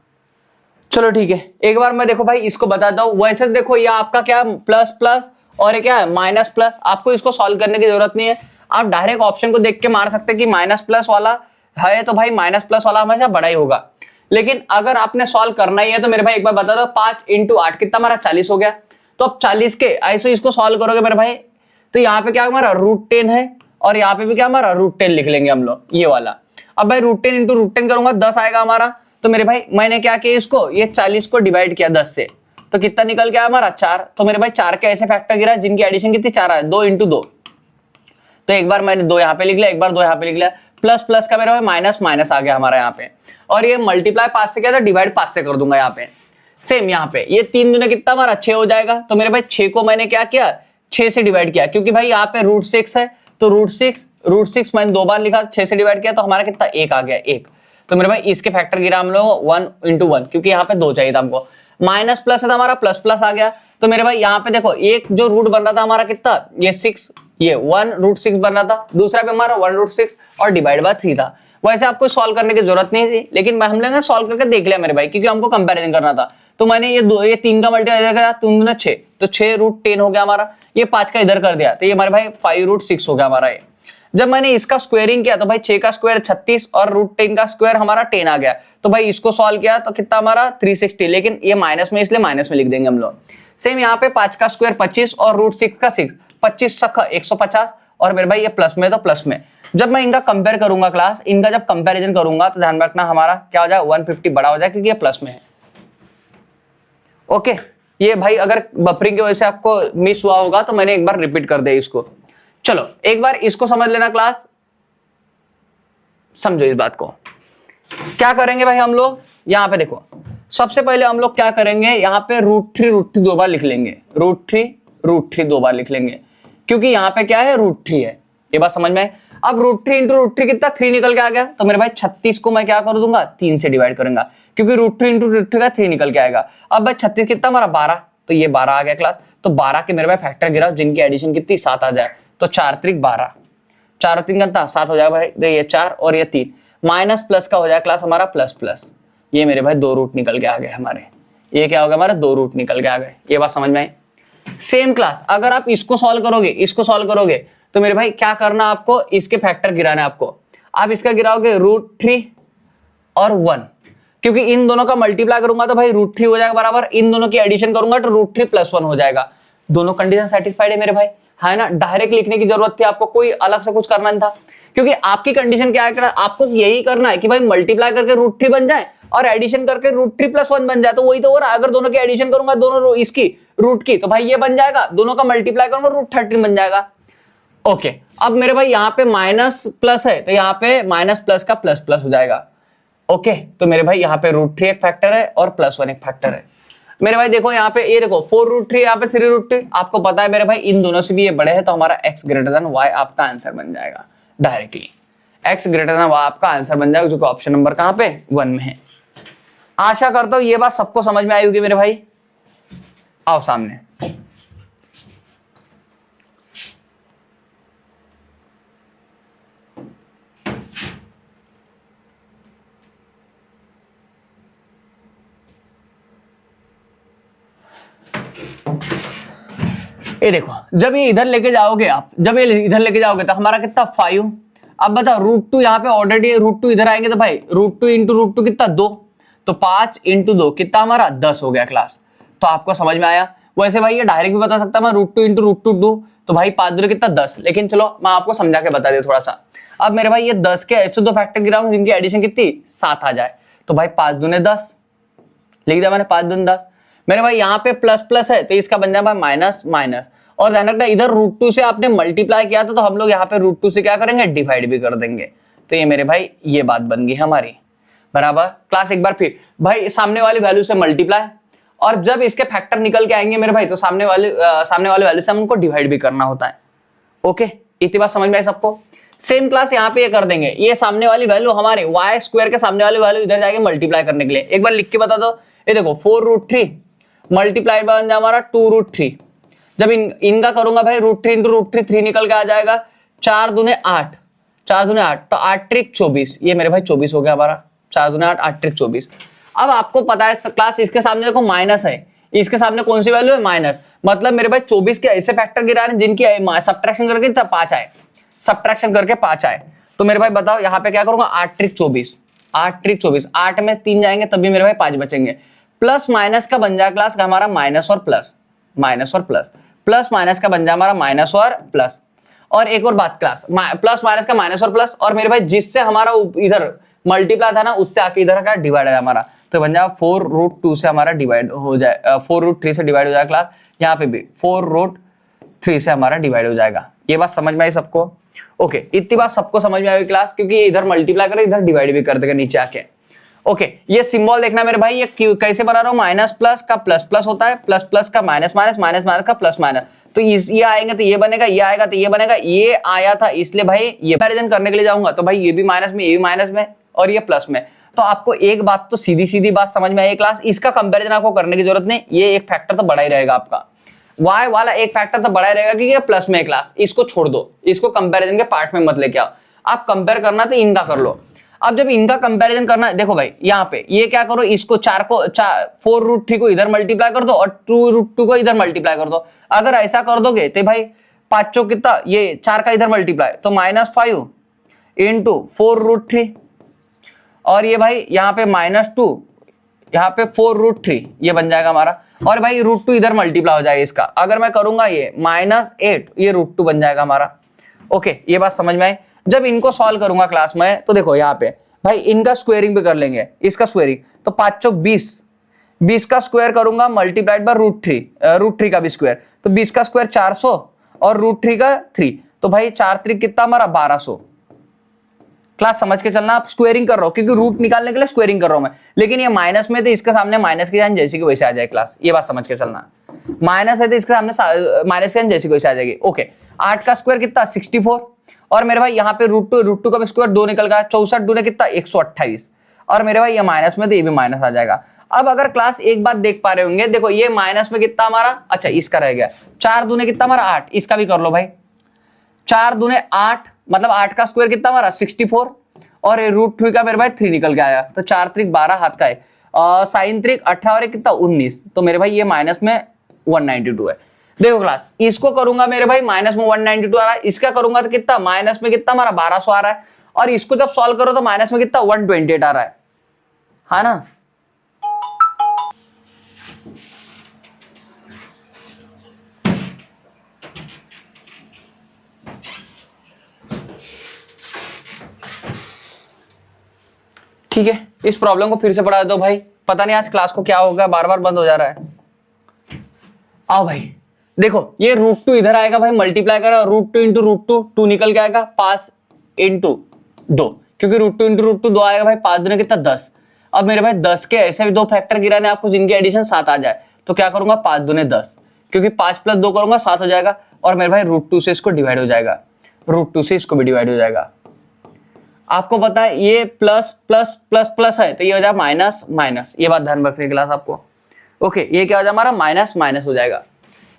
चलो ठीक है, एक बार मैं देखो भाई इसको बताता हूं। वैसे देखो ये आपका क्या प्लस प्लस और ये क्या है माइनस प्लस। आपको इसको सॉल्व करने की जरूरत नहीं है, आप डायरेक्ट ऑप्शन को देख के मार सकते हैं कि माइनस प्लस वाला है, तो भाई माइनस प्लस वाला हमेशा बड़ा ही होगा। लेकिन अगर आपने सॉल्व करना ही है तो मेरे भाई एक बार बता दो, 5 × 8 कितना हमारा 40 हो गया। तो अब 40 के ऐसे इसको सॉल्व करोगे मेरे भाई, तो यहाँ पे क्या हमारा √10 है और यहाँ पे भी क्या हमारा √10 लिख लेंगे हम लोग, ये वाला। अब भाई √10 इंटू √10 करूंगा 10 आएगा हमारा। तो मेरे भाई मैंने क्या किया, इसको ये 40 को डिवाइड किया 10 से, तो कितना निकल गया हमारा 4। तो मेरे भाई 4 के ऐसे फैक्टर गिरा जिनकी एडिशन कितनी 4 है, 2 इंटू 2। तो एक बार मैंने 2 यहाँ पे लिख लिया, एक बार 2 यहाँ पे लिख लिया, प्लस प्लस का मेरे भाई माइनस माइनस आ गया हमारा यहाँ पे, और ये मल्टीप्लाई 5 से किया था, डिवाइड 5 से कर दूंगा यहाँ पे। सेम यहाँ पे ये 3 दूने कितना हमारा 6 हो जाएगा। तो मेरे भाई 6 को मैंने क्या किया, 6 से डिवाइड किया, क्योंकि भाई यहाँ पे √6 है, तो √6 मैंने 2 बार लिखा, 6 से डिवाइड किया तो हमारा कितना 1 आ गया, 1। तो मेरे भाई इसके फैक्टर गिरा हम लोग 1 इंटू 1, क्योंकि यहाँ पे 2 चाहिए था हमको। माइनस प्लस है तो हमारा प्लस प्लस आ गया। तो मेरे भाई यहाँ पे देखो एक जो रूट बन रहा था हमारा कितना, ये 6, ये 1√6 बन रहा था, दूसरा पे हमारा 1√6 और डिवाइड बाय 3 था। वैसे आपको सॉल्व करने की जरूरत नहीं थी, लेकिन हम लोगों ने सॉल्व करके देख लिया मेरे भाई, क्योंकि हमको कंपैरिजन करना था। तो मैंने ये 3 का मल्टीप्लाई किया, 3 दूना 6, तो 6√10 हो गया हमारा। ये 5 का इधर कर दिया, तो ये हमारे भाई 5√6 हो गया हमारा ये। जब मैंने इसका स्क्वायरिंग किया तो भाई 6 का स्क्वायर 36 और √10 का स्क्वायर हमारा 10 आ गया। तो भाई इसको सॉल्व किया तो कितना हमारा 360, लेकिन ये माइनस में, इसलिए माइनस में लिख देंगे हम लोग। सेम यहाँ पे 5 का स्क्वायर 25 और √6 का 6, 25 सख 150, और मेरे भाई ये प्लस में, तो प्लस में। जब मैं इनका कंपेयर करूंगा क्लास, इनका जब कंपैरिजन करूंगा तो ध्यान रखना हमारा क्या हो जाए, 150 बड़ा हो जाए, क्योंकि ये प्लस में है। ओके, ये भाई अगर बफरिंग की वजह से आपको मिस हुआ होगा तो मैंने एक बार रिपीट कर दिया इसको। चलो एक बार इसको समझ लेना क्लास, समझो इस बात को। क्या करेंगे भाई हम लोग, यहाँ पे देखो सबसे पहले हम लोग क्या करेंगे, यहाँ पे √3 2 बार लिख लेंगे, √3 2 बार लिख लेंगे, क्योंकि यहाँ पे क्या है √3 है। ये बात समझ में है। अब √3 इंटू √3 कितना 3 निकल के आ गया। तो मेरे भाई 36 को मैं क्या कर दूंगा, 3 से डिवाइड करूंगा, क्योंकि √3 इंटू √3 का 3 निकल के आएगा। अब भाई 36 कितना हमारा 12, तो ये 12 आ गया क्लास। तो 12 के मेरे भाई फैक्टर गिराओ जिनकी एडिशन कितनी 7 आ जाए, तो 4 त्रिक 12, 4 और 3 कितना 7 हो जाएगा भाई। तो ये 4 और ये 3, माइनस प्लस का हो जाए क्लास हमारा प्लस प्लस। ये मेरे भाई 2 रूट निकल के आ गए हमारे, ये क्या हो गया हमारे 2 रूट निकल के आ गए। ये बात समझ में आई। सेम क्लास अगर आप इसको सॉल्व करोगे, इसको सॉल्व करोगे, तो मेरे भाई क्या करना आपको, इसके फैक्टर गिराना है आपको। आप इसका गिराओगे √3 और 1, क्योंकि इन दोनों का मल्टीप्लाई करूंगा तो भाई √3 हो जाएगा बराबर, इन दोनों की एडिशन करूंगा तो √3 + 1 हो जाएगा। दोनों कंडीशन सेटिस्फाइड है मेरे भाई, है ना। डायरेक्ट लिखने की जरूरत थी आपको, कोई अलग से कुछ करना नहीं था, क्योंकि आपकी कंडीशन क्या है, आपको यही करना है कि भाई मल्टीप्लाई करके √3 बन जाए और एडिशन करके √3 + 1 बन जाए। तो वही तो हो रहा है। अगर दोनों की एडिशन करूंगा, दोनों इसकी रूट की, तो भाई ये बन जाएगा, दोनों का मल्टीप्लाई करूंगा √13 बन जाएगा। ओके, अब मेरे भाई यहाँ पे माइनस प्लस है, तो यहाँ पे माइनस प्लस का प्लस प्लस हो जाएगा। ओके, तो मेरे भाई यहाँ पे √3 एक फैक्टर है और +1 एक फैक्टर है। मेरे भाई देखो यहाँ पे, ये देखो 4√3, यहाँ पे 3√3। आपको पता है मेरे भाई इन दोनों से भी ये बड़े हैं, तो हमारा x > y आपका आंसर बन जाएगा डायरेक्टली। x > y आपका आंसर बन जाएगा, जो कि ऑप्शन नंबर कहाँ पे 1 में है। आशा करता हूँ ये बात सबको समझ में आई होगी मेरे भाई। आओ सामने। ये देखो, जब ये इधर लेके जाओगे आप, जब ये इधर लेके जाओगे तो हमारा कितना 5। अब बताओ √2 यहाँ पे ऑलरेडी √2 इधर आएंगे, तो भाई √2 इंटू √2 कितना 2, तो 5 इंटू 2 कितना हमारा 10 हो गया क्लास। तो आपको समझ में आया। वैसे भाई ये डायरेक्ट भी बता सकता मैं √2 इंटू √2 2, तो भाई 5 दूने कितना 10, लेकिन चलो मैं आपको समझा के बता दिया थोड़ा सा। अब मेरे भाई ये 10 के ऐसे 2 फैक्टर गिराऊंगा जिनकी एडिशन कितनी 7 आ जाए, तो भाई 5 दूने 10 लिख दिया मैंने, 5 दूने 10। मेरे भाई यहाँ पे प्लस प्लस है, तो इसका बन जाए भाई माइनस माइनस। और ध्यान रखना इधर √2 से आपने मल्टीप्लाई किया था, तो हम लोग यहाँ पे √2 से क्या करेंगे, डिवाइड भी कर देंगे। तो ये मेरे भाई ये बात बन गई हमारी बराबर। क्लास एक बार फिर भाई सामने वाली वैल्यू से मल्टीप्लाई, और जब इसके फैक्टर निकल के आएंगे मेरे भाई, तो सामने वाले वैल्यू से हमको डिवाइड भी करना होता है। ओके, इतनी बात समझ में आई सबको। सेम क्लास यहाँ पे ये कर देंगे, ये सामने वाली वैल्यू हमारे y² के सामने वाली वैल्यू इधर जाके मल्टीप्लाई करने के लिए एक बार लिख के बता दो। ये देखो 4√3 मल्टीप्लाइड बन जाए हमारा 2√3। जब इनका करूंगा भाई √3 इंटू √3 3 निकल के आ जाएगा, 4 दूने 8, 4 दूने 8, तो 8 त्रिक 24। ये मेरे भाई 24 हो गया हमारा, 4 दूने 8, 8 त्रिक 24। अब आपको पता है क्लास इसके सामने देखो माइनस है, इसके सामने कौन सी वैल्यू है माइनस, मतलब मेरे भाई 24 के ऐसे फैक्टर गिरा रहे हैं जिनकी सब्ट्रैक्शन करके 5 आए, सब्ट्रैक्शन करके 5 आए। तो मेरे भाई बताओ यहाँ पे क्या करूंगा, 8 त्रिक 24, 8 त्रिक 24, 8 में 3 जाएंगे तब भी मेरे भाई 5 बचेंगे। प्लस माइनस का बन जाए क्लास हमारा माइनस और प्लस, माइनस और प्लस, प्लस माइनस का बन जाए हमारा माइनस और प्लस। और एक और बात क्लास, प्लस माइनस का माइनस और प्लस, और मेरे भाई जिससे हमारा इधर मल्टीप्लाई था ना उससे आके इधर का डिवाइड है हमारा, तो बन जाएगा 4√2 से हमारा डिवाइड हो जाए, 4√3 से डिवाइड हो जाएगा क्लास। यहाँ पे भी 4√3 से हमारा डिवाइड हो जाएगा। ये बात समझ में आई सबको? ओके, इतनी बात सबको समझ में आई क्लास, क्योंकि ये इधर मल्टीप्लाई करे इधर डिवाइड भी कर देगा नीचे आके। ओके, ये सिंबल देखना मेरे भाई, ये कैसे बना रहा हूँ, माइनस प्लस का प्लस प्लस होता है, प्लस प्लस का माइनस माइनस, माइनस माइनस का प्लस माइनस। तो ये आएंगे तो ये बनेगा, ये आएगा तो ये बनेगा, ये आया था इसलिए भाई ये कंपैरिजन करने के लिए जाऊंगा तो भाई ये भी माइनस में, ये भी माइनस में और ये प्लस में। तो आपको एक बात तो सीधी सीधी बात समझ में आई क्लास, इसका कंपैरिजन आपको करने की जरूरत नहीं, ये एक फैक्टर तो बड़ा ही रहेगा आपका, y वाला एक फैक्टर तो बड़ा ही रहेगा कि ये प्लस में है क्लास, इसको छोड़ दो, इसको कंपैरिजन के पार्ट में मत लेके आओ। आप कंपेयर करना तो इनका कर लो। अब जब इनका कंपैरिजन करना है, देखो भाई यहाँ पे ये क्या करो, इसको 4√3 को इधर मल्टीप्लाई कर दो और 2√2 को इधर मल्टीप्लाई कर दो। अगर ऐसा कर दोगे तो भाई 5 चौक कितना, ये 4 का इधर मल्टीप्लाई तो -5 इंटू 4√3, और ये भाई यहाँ पे -2, यहाँ पे 4√3 ये बन जाएगा हमारा, और भाई √2 इधर मल्टीप्लाई हो जाएगा इसका। अगर मैं करूंगा ये -8 ये √2 बन जाएगा हमारा। ओके, ये बात समझ में आई। जब इनको सॉल्व करूंगा क्लास में तो देखो यहाँ पे भाई इनका स्क्वायरिंग भी कर लेंगे, इसका स्क्वायरिंग तो 5 चौक 20, 20 का स्क्वायर करूंगा मल्टीप्लाइड बाय √3 का भी स्क्वायर, तो 20 का स्क्वायर 400 और √3 का 3, तो भाई 4 3 कितना हमारा 1200। क्लास समझ के चलना, आप स्क्वायरिंग कर रहा हो क्योंकि रूट निकालने के लिए स्क्वायरिंग कर रहा हूं मैं, लेकिन ये माइनस में तो इसके सामने माइनस की जान जैसी की वैसे आ जाए क्लास, ये बात समझ के चलना। माइनस है तो इसके सामने माइनस की जान जैसी की वैसे आ जाएगी। ओके, 8 का स्क्वायर कितना 64, और मेरे भाई यहाँ पे √2 का भी स्क्वायर 2 निकल गया, 64 दूने कितना 128, और मेरे भाई ये माइनस में तो ये भी माइनस आ जाएगा। अब अगर क्लास एक बात देख पा रहे होंगे, देखो ये माइनस में कितना हमारा, अच्छा इसका रह गया 4 दूने कितना हमारा 8, इसका भी कर लो भाई, 4 दूने 8 मतलब 8 का स्क्वायर कितना हमारा 64, और √3 का मेरे भाई 3 निकल के आया, तो 4 3 12 हाथ का है, साइन 3 18 और कितना 19, तो मेरे भाई ये माइनस में 192 है। देखो क्लास, इसको करूंगा मेरे भाई माइनस में 192 आ रहा है, इसका करूंगा तो कितना माइनस में कितना हमारा 1200 आ रहा है, और इसको जब सॉल्व करो तो माइनस में कितना 128 आ रहा है ना। ठीक है, इस प्रॉब्लम को फिर से पढ़ा दो भाई, पता नहीं आज क्लास को क्या हो गया, बार बार बंद हो जा रहा है। आओ भाई देखो, ये √2 इधर आएगा भाई, मल्टीप्लाई करा √2 इंटू √2 2 निकल के आएगा, 5 इंटू 2, क्योंकि √2 इंटू √2 2 आएगा भाई, 5 दूने कितना 10। अब मेरे भाई 10 के ऐसे भी 2 फैक्टर गिराने आपको जिनके एडिशन 7 आ जाए, तो क्या करूंगा 5 दूने 10, क्योंकि 5 + 2 करूंगा 7 हो जाएगा, और मेरे भाई √2 से इसको डिवाइड हो जाएगा, √2 से इसको भी डिवाइड हो जाएगा। आपको पता है ये प्लस प्लस प्लस प्लस है तो ये हो जाएगा माइनस माइनस, ये बात ध्यान रखने की क्लास आपको। ओके, ये क्या हो जाएगा हमारा माइनस माइनस हो जाएगा।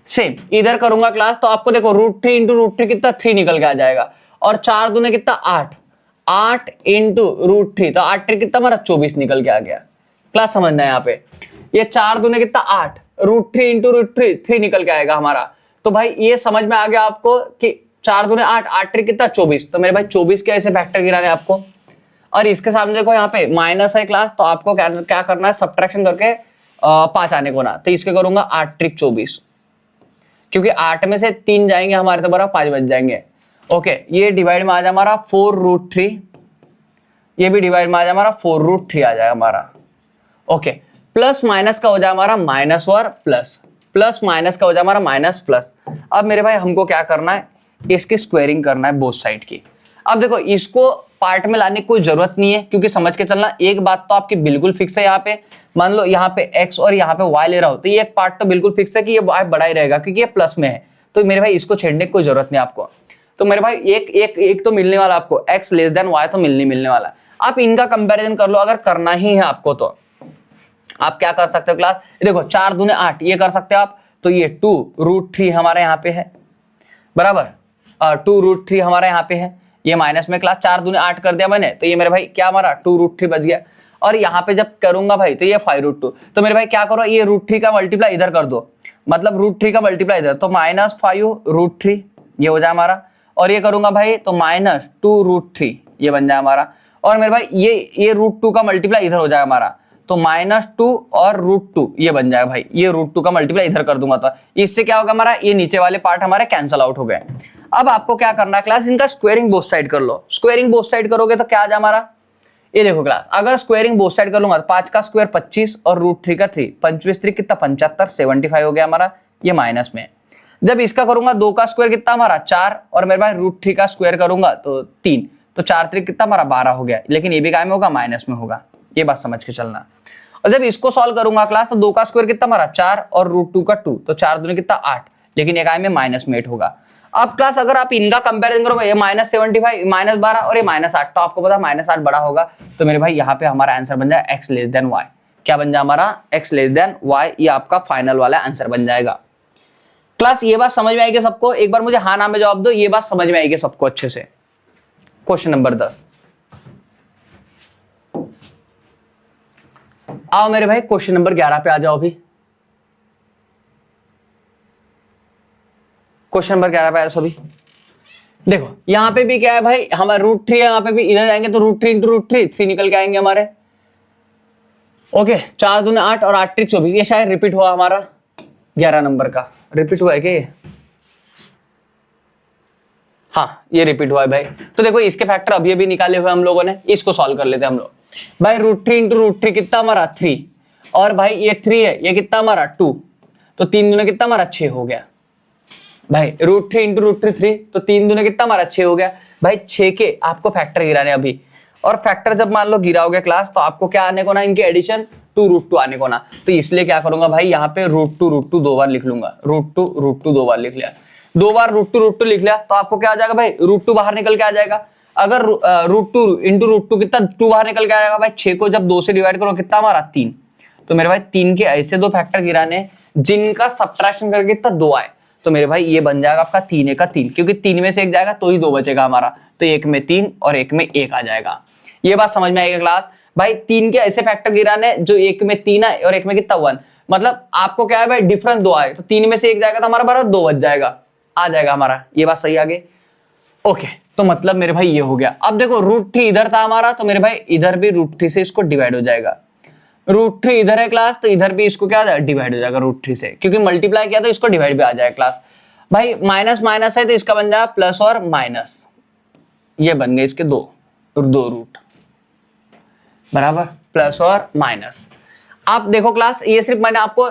सेम इधर करूंगा क्लास, तो आपको देखो √3 इंटू √3 कितना 3 निकल के आ जाएगा, और 4 दूने कितना 8, 8 इंटू √3 तो 8 3 कितना हमारा 24 निकल के आ गया। क्लास समझना है यहाँ पे, ये 4 दूने कितना 8, √3 इंटू √3 3 निकल के आएगा हमारा। तो भाई ये समझ में आ गया आपको कि 4 दूने 8, 8 3 कितना 24, तो मेरे भाई 24 के ऐसे फैक्टर गिराने आपको। और इसके सामने देखो यहाँ पे माइनस है क्लास, तो आपको क्या करना है, सब्ट्रैक्शन करके 5 आने को ना, तो इसके करूंगा 8 3 24, क्योंकि 8 में से 3 जाएंगे हमारे तो बराबर 5 बच जाएंगे। ओके, ये डिवाइड में आ जाए हमारा 4√3, ये भी डिवाइड में आ जाए हमारा 4√3 आ जाएगा हमारा। ओके, प्लस माइनस का हो जाए हमारा माइनस और प्लस, प्लस माइनस का हो जाए हमारा माइनस प्लस। अब मेरे भाई हमको क्या करना है, इसकी स्क्वायरिंग करना है बोथ साइड की। अब देखो इसको पार्ट में लाने की कोई जरूरत नहीं है, क्योंकि समझ के चलना एक बात तो आपकी बिल्कुल फिक्स है, यहाँ पे मान लो यहाँ पे x और यहाँ पे y ले रहा हो तो ये एक पार्ट तो बिल्कुल फिक्स है कि ये y बड़ा ही रहेगा, क्योंकि ये प्लस में है, तो मेरे भाई इसको छेड़ने की कोई जरूरत नहीं आपको। तो मेरे भाई एक तो मिलने वाला आपको, x लेस देन y तो मिलने वाला। आप इनका कंपेरिजन कर लो, अगर करना ही है आपको तो आप क्या कर सकते हो क्लास, देखो 4 दूने 8 ये कर सकते हो आप, तो ये 2√3 हमारे यहाँ पे है बराबर, 2√3 हमारा यहाँ पे है, ये माइनस में क्लास 4 दूने 8 कर दिया मैंने, तो ये मेरे भाई क्या हमारा 2√3 बच गया। और यहाँ पे जब करूंगा भाई तो ये 5√2, तो मेरे भाई क्या करो, ये √3 का मल्टीप्लाई इधर कर दो, मतलब √3 का मल्टीप्लाई इधर, तो -5√3 ये हो जाए हमारा, और ये करूंगा भाई तो -2√3 ये बन जाए हमारा, और मेरे भाई ये √2 का मल्टीप्लाई इधर हो जाए हमारा, तो -2 और √2 ये बन जाएगा भाई, ये √2 का मल्टीप्लाई इधर कर दूंगा तो इससे क्या होगा हमारा, ये नीचे वाले पार्ट हमारे कैंसिल आउट हो गए। अब आपको क्या करना है क्लास, इनका स्क्वायरिंग बोथ साइड कर लो। स्क्वायरिंग बोथ साइड करोगे तो क्या आ जाए हमारा, ये देखो क्लास, अगर स्क्वायरिंग बोथ साइड कर लूंगा तो 5 का स्क्वायर 25 और √3 का 3, 25 3 कितना 75, 75 हो गया हमारा, ये माइनस में। जब इसका करूंगा 2 का स्क्वायर कितना हमारा 4 और मेरे भाई √3 का स्क्वायर करूंगा तो 3, तो 4 3 कितना हमारा 12 हो गया, लेकिन ये भी काय में होगा, माइनस में होगा, ये बात समझ के चलना। और जब इसको सॉल्व करूंगा क्लास तो 2 का स्क्वायर कितना हमारा 4 और √2 का 2, तो 4 दूनी कितना 8, लेकिन ये काय में माइनस में 8 होगा। अब क्लास अगर आप इनका कंपैरिजन करोगे, ये -75 -12 और ये -8, तो आपको पता -8 बड़ा होगा, तो मेरे भाई यहाँ पे हमारा आंसर बन जाए x लेस देन y। क्या बन जाए हमारा, x लेस देन y, ये आपका फाइनल वाला आंसर बन जाएगा। क्लास ये बात समझ में आएगी सबको, एक बार मुझे हाँ ना में जवाब दो, ये बात समझ में आएगी सबको अच्छे से। क्वेश्चन नंबर 10 आओ मेरे भाई, क्वेश्चन नंबर 11 पे आ जाओ अभी। क्वेश्चन नंबर 11 पे आया सभी। देखो यहां पे भी क्या है भाई, हमारा √3 है, यहां पे भी इधर जाएंगे तो √3 × √3 3 निकल के आएंगे हमारे। ओके 4 दूनी 8 और 8 3 24, ये शायद रिपीट हुआ हमारा 11 नंबर का, रिपीट हुआ है क्या ये, हाँ ये रिपीट हुआ है भाई। तो देखो इसके फैक्टर अभी अभी निकाले हुए हम लोगों ने, इसको सॉल्व कर लेते हैं हम लोग। भाई √3 × √3 कितना हमारा 3, और भाई ये 3 है, ये कितना हमारा 2, तो 3 दूने कितना हमारा 6 हो गया भाई। √3 × √3 3, तो 3 दूने कितना हमारा 6 हो गया भाई। 6 के आपको फैक्टर गिराने अभी, और फैक्टर जब मान लो गिराओगे क्लास तो आपको क्या आने को ना, इनके एडिशन 2 √2 आने को ना, तो इसलिए क्या करूंगा भाई, यहाँ पे √2 दो बार लिख लूंगा, √2 दो बार लिख लिया, 2 बार √2 लिख लिया, तो आपको क्या आ जाएगा भाई, √2 बाहर निकल के आ जाएगा। अगर √2 × √2 कितना 2 बाहर निकल के आ जाएगा भाई, 6 को जब 2 से डिवाइड करो कितना हमारा 3, तो मेरे भाई 3 के ऐसे 2 फैक्टर गिराने जिनका सब्ट्रैक्शन करके कितना 2 आए, तो मेरे भाई ये बन जाएगा आपका 3 का 3, क्योंकि 3 में से 1 जाएगा तो ही 2 बचेगा हमारा, तो 1 में 3 और 1 में 1 आ जाएगा। ये बात समझ में आएगा क्लास भाई। 3 के ऐसे फैक्टर गिराने जो 1 में 3 आए और 1 में कितना 1, मतलब आपको क्या है भाई, डिफरेंस 2 आए, तो 3 में से 1 जाएगा तो हमारा बराबर 2 बच जाएगा, आ जाएगा हमारा। ये बात सही आगे, ओके। तो मतलब मेरे भाई ये हो गया। अब देखो √3 इधर था हमारा, तो मेरे भाई इधर भी √3 से इसको डिवाइड हो जाएगा। √3 इधर है क्लास, तो इधर भी इसको क्या डिवाइड हो जाएगा √3 से, क्योंकि मल्टीप्लाई किया तो इसको डिवाइड भी आ जाएगा क्लास। भाई माइनस माइनस है तो इसका बन जाएगा प्लस और माइनस, ये बन गए इसके दो रूट, बराबर, प्लस और माइनस। आप देखो क्लास, ये सिर्फ मैंने आपको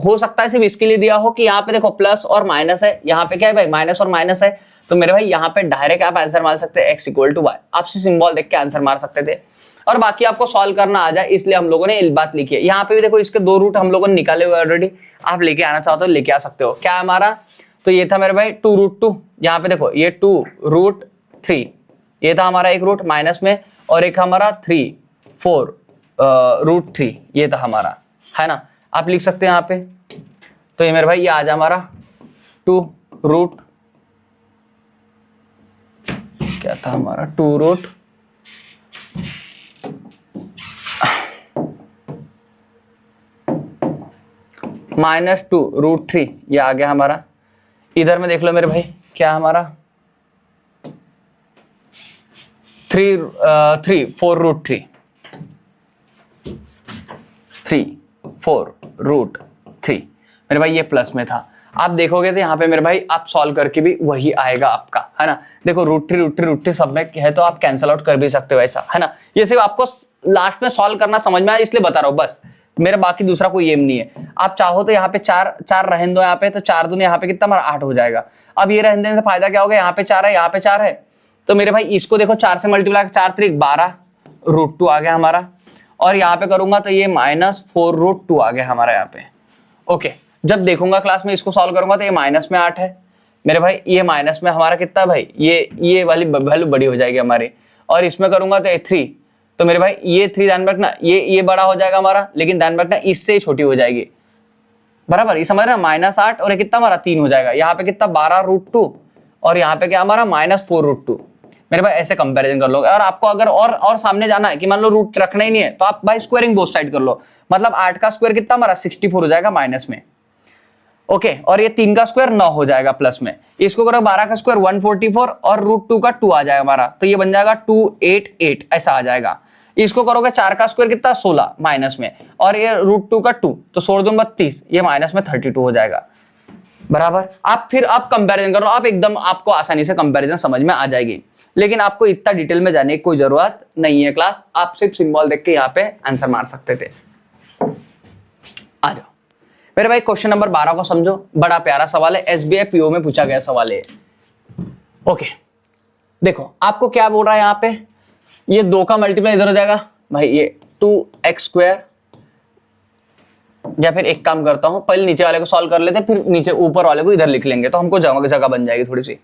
हो सकता है सिर्फ इसके लिए दिया हो कि यहाँ पे देखो प्लस और माइनस है, यहाँ पे क्या है भाई माइनस और माइनस है, तो मेरे भाई यहाँ पे डायरेक्ट आप आंसर मार सकते हैं x = y, आपसे सिंबल देख के आंसर मार सकते थे, और बाकी आपको सॉल्व करना आ जाए, इसलिए हम लोगों ने ये बात लिखी है। यहाँ पे भी देखो इसके 2 रूट हम लोगों ने निकाले हुए ऑलरेडी, आप लेके आना चाहो तो लेके आ सकते हो। क्या हमारा, तो ये था मेरे भाई 2√2, यहाँ पे देखो ये 2√3, ये था हमारा एक रूट माइनस में, और एक हमारा 3 4 √3, ये था हमारा, है ना, आप लिख सकते हैं यहाँ पे। तो ये मेरे भाई ये आ जा हमारा 2 रूट, क्या था हमारा 2 रूट -2√3, ये आ गया हमारा। इधर में देख लो मेरे भाई क्या हमारा 4√3 मेरे भाई ये प्लस में था। आप देखोगे तो यहाँ पे मेरे भाई आप सॉल्व करके भी वही आएगा आपका, है ना। देखो √3 सब में है तो आप कैंसिल आउट कर भी सकते हो, ऐसा है ना। ये सिर्फ आपको लास्ट में सॉल्व करना समझ में आया इसलिए बता रहा हूँ बस, मेरा बाकी दूसरा कोई एम नहीं है। आप चाहो तो यहाँ पे 4 रहने दो, यहाँ पे तो 4 दूनी यहाँ पे कितना हमारा 8 हो जाएगा। अब ये रहने देने से फायदा क्या होगा, यहाँ पे 4 है, यहाँ पे 4 है, तो मेरे भाई इसको देखो 4 से मल्टीप्लाई 4 3 12 √2 आ गया हमारा, और यहाँ पे करूंगा तो ये -4√2 आ गया हमारा यहाँ पे। ओके, जब देखूंगा क्लास में इसको सॉल्व करूंगा तो ये माइनस में 8 है मेरे भाई, ये माइनस में हमारा कितना भाई, ये वाली वैल्यू बड़ी हो जाएगी हमारी, और इसमें करूंगा तो ये 3, तो मेरे भाई ये 3 ध्यान रखना, ये बड़ा हो जाएगा हमारा, लेकिन ध्यान रखना इससे छोटी हो जाएगी, बराबर, ये समझ रहे हैं, -8 और ये कितना हमारा 3 हो जाएगा, यहाँ पे कितना 12√2, और यहाँ पे क्या हमारा -4√2। मेरे भाई ऐसे कंपैरिजन कर लो। और आपको अगर और सामने जाना है कि मान लो रूट रखना ही नहीं है, तो आप भाई स्क्वायरिंग बोथ साइड कर लो, मतलब 8 का स्क्वायर कितना हमारा 64 हो जाएगा माइनस में, ओके, और ये 3 का स्क्वायर 9 हो जाएगा प्लस में, इसको करो 12 का स्क्वायर 144 और √2 का 2 आ जाएगा हमारा, तो ये बन जाएगा 288, ऐसा आ जाएगा। इसको करोगे 4 का स्क्वायर कितना 16 माइनस में, और ये √2 का 2 तो 16 दूं 32, ये माइनस में 32 हो जाएगा बराबर। आप फिर आप कंपैरिजन कर लो, आप एकदम आपको आसानी से कंपैरिजन समझ में आ जाएगी, लेकिन आपको इतना डिटेल में जाने की कोई जरूरत नहीं है क्लास, आप सिर्फ सिंबल देख के यहाँ पे आंसर मार सकते थे। आ जाओ मेरे भाई क्वेश्चन नंबर 12 को समझो, बड़ा प्यारा सवाल है, SBI PO में पूछा गया सवाल है। ओके देखो आपको क्या बोल रहा है यहाँ पे, ये 2 का मल्टीप्लाई इधर हो जाएगा भाई, ये 2x², या फिर एक काम करता हूं पहले नीचे वाले को सॉल्व कर लेते हैं, फिर नीचे ऊपर वाले को इधर लिख लेंगे, तो हमको जगह बन जाएगी थोड़ी सी,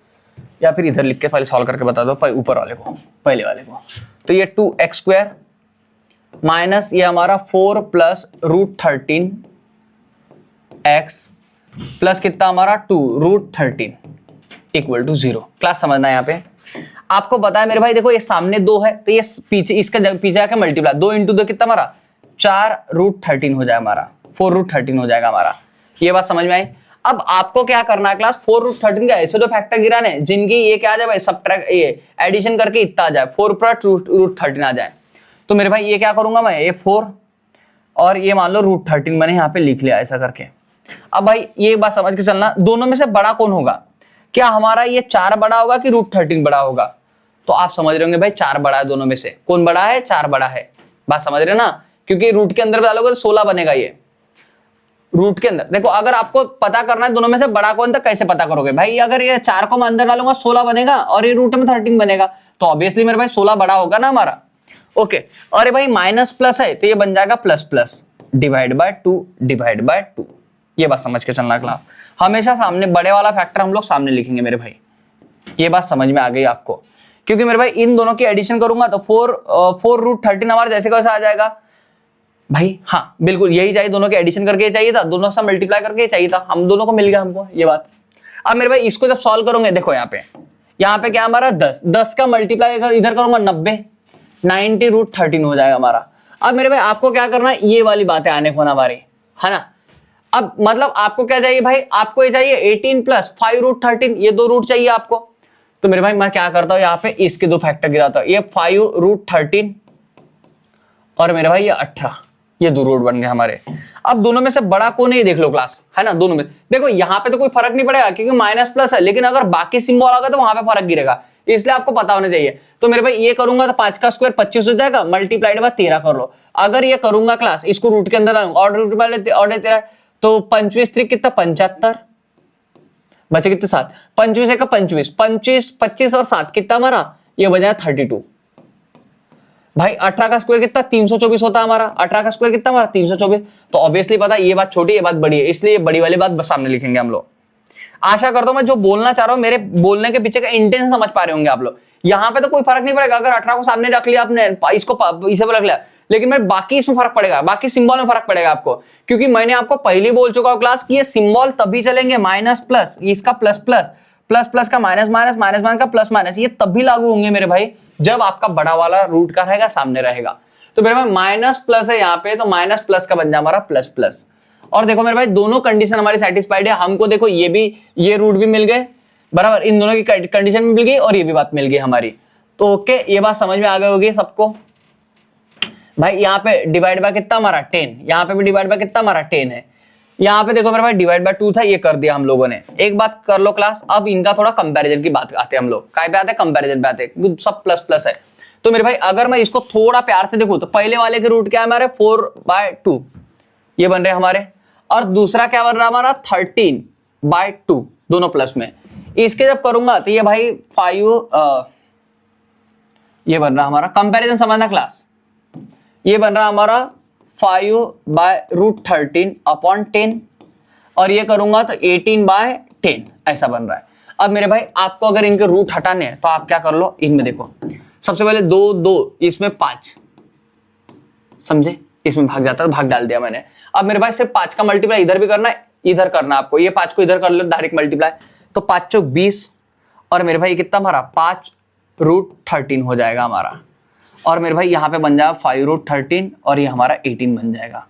या फिर इधर लिख के पहले सॉल्व करके बता दो ऊपर वाले को, पहले वाले को। तो ये 2x² माइनस ये हमारा 4 प्लस √13x प्लस कितना हमारा 2 √13 इक्वल टू 0। क्लास समझना है यहाँ पे आपको बताया मेरे भाई, देखो ये सामने 2 है तो ये पीछे इसका पीछे आके मल्टीप्लाई 2 × 2 कितना हमारा 4 √13 हो जाएगा हमारा, 4 √13 हो जाएगा हमारा। ये बात समझ में आई। अब आपको क्या करना है क्लास, 4 √13 का ऐसे 2 फैक्टर गिराने जिनकी ये क्या आ जाए भाई सब्ट्रैक्ट, ये एडिशन करके इतना आ जाए 4 प्लस √13 आ जाए। तो मेरे भाई ये क्या करूंगा मैं, ये 4 और ये मान लो √13 मैंने यहाँ पे लिख लिया ऐसा करके। अब भाई ये बात समझ के चलना, दोनों में से बड़ा कौन होगा, क्या हमारा ये 4 बड़ा होगा कि √13 बड़ा होगा, तो आप समझ रहे होंगे भाई 4 बड़ा है दोनों में से, कौन बड़ा है 4 बड़ा है, बात समझ रहे ना, क्योंकि रूट के अंदर डालोगे तो 16 बनेगा ये रूट के अंदर। देखो अगर आपको पता करना है दोनों में से बड़ा कौन था, कैसे पता करोगे भाई, अगर ये 4 को मैं अंदर डालूंगा 16 बनेगा और ये रूट में 13 बनेगा, तो ऑब्वियसली मेरे भाई 16 बड़ा होगा ना हमारा। ओके और ये भाई माइनस प्लस है तो ये बन जाएगा plus plus divide by 2 divide by 2। ये बात समझ के चलना क्लास, हमेशा सामने बड़े वाला फैक्टर हम लोग सामने लिखेंगे मेरे भाई, ये बात समझ में आ गई आपको, क्योंकि मेरे भाई इन दोनों की एडिशन करूंगा तो 4 √13 हमारा जैसे कैसे आ जाएगा भाई, हाँ बिल्कुल यही चाहिए, दोनों के एडिशन करके चाहिए था, दोनों से मल्टीप्लाई करके चाहिए था, हम दोनों को मिल गया हमको ये बात। अब मेरे भाई इसको जब सॉल्व करोगे, देखो यहाँ पे क्या हमारा 10 का मल्टीप्लाई इधर करूंगा 90 √13 हो जाएगा हमारा। अब मेरे भाई आपको क्या करना है, ये वाली बातें आने को ना हमारी, है ना। अब मतलब आपको क्या चाहिए भाई, आपको ये चाहिए 18 प्लस 5 √13, ये 2 रूट चाहिए आपको। तो मेरे भाई मैं क्या करता हूँ, यहाँ पे इसके 2 फैक्टर गिराता हूँ, ये 5 √13 और मेरे भाई ये 18, ये 2 रूट बन गए हमारे। अब दोनों में से बड़ा कौन है ये देख लो क्लास, है ना, दोनों में देखो यहाँ पे तो कोई फर्क नहीं पड़ेगा क्योंकि माइनस प्लस है, लेकिन अगर बाकी सिंबल आ गया तो वहां पे फर्क गिरेगा, इसलिए आपको पता होना चाहिए। तो मेरे भाई ये करूंगा तो 5 का स्क्वायर 25 हो जाएगा, मल्टीप्लाइड बाय 13 कर लो। अगर ये करूंगा क्लास, इसको रूट के अंदर लाऊंगा और रूट में 13 तो 25 3 कितना 75 बचे कितने 7, 25 का 25 25 और 7 कितना हमारा, ये बन जाएगा 32। भाई 18 का स्क्वायर कितना 324 होता है हमारा, 18 का स्क्वायर कितना हमारा 324। तो ऑब्वियसली पता ये बात छोटी ये बात बड़ी है, इसलिए ये बड़ी वाली बात सामने लिखेंगे हम लोग। आशा करता हूं मैं जो बोलना चाह रहा हूं मेरे बोलने के पीछे का इंटेंशन समझ पा रहे होंगे आप लोग। यहाँ पे तो कोई फर्क नहीं पड़ेगा, अगर 18 को सामने रख लिया आपने, इसको इसे रख लिया, लेकिन मैं बाकी इसमें फर्क पड़ेगा, बाकी सिंबल में फर्क पड़ेगा आपको, क्योंकि मैंने आपको पहले बोल चुका हूं क्लास कि ये सिंबल तभी चलेंगे माइनस प्लस, इसका प्लस प्लस प्लस प्लस का माइनस माइनस माइनस माइनस का प्लस माइनस, ये तभी लागू होंगे मेरे भाई जब आपका बड़ा वाला रूट का रहेगा सामने रहेगा। तो मेरे भाई माइनस प्लस है यहाँ पे, तो माइनस प्लस का बन जाए हमारा प्लस प्लस। और देखो मेरे भाई दोनों कंडीशन हमारी सेटिस्फाइड है, हमको देखो ये रूट भी मिल गए बराबर, इन दोनों की कंडीशन भी मिल गई और ये भी बात मिल गई हमारी। तो ओके ये बात समझ में आ गई होगी सबको। भाई यहाँ पे डिवाइड बाय कितना हमारा 10, यहाँ पे भी डिवाइड बाय कितना हमारा 10 है। यहाँ पे देखो मेरे भाई डिवाइड बाय 2 था, ये कर दिया हम लोगों ने। एक बात कर लो क्लास, अब इनका थोड़ा कंपैरिजन की बात आते हैं हम लोग, काय पे आते हैं कंपैरिजन पे आते हैं, सब प्लस प्लस है। तो मेरे भाई अगर मैं इसको थोड़ा प्यार से देखूं तो पहले वाले के रूट क्या है हमारे 4/2 ये बन रहे हमारे, और दूसरा क्या बन रहा है हमारा 13/2 दोनों प्लस में। इसके जब करूंगा तो ये भाई 5 ये बन रहा हमारा, कंपैरिजन समझना क्लास, ये बन रहा हमारा 5/√13 अपॉन 10 और ये करूंगा तो 18/10 ऐसा बन रहा है। अब मेरे भाई आपको अगर इनके रूट हटाने हैं तो आप क्या कर लो, इनमें देखो सबसे पहले 2 2 इसमें 5 समझे, इसमें भाग जाता है, भाग डाल दिया मैंने। अब मेरे भाई सिर्फ 5 का मल्टीप्लाई इधर भी करना है, इधर करना है आपको, ये 5 को इधर कर लो डायरेक्ट मल्टीप्लाई, तो 5 चौक 20 और मेरे भाई कितना हमारा 5/13 हो जाएगा हमारा। और मेरे भाई यहाँ पे बन जाएगा 5/13 और ये हमारा 18 बन जाएगा।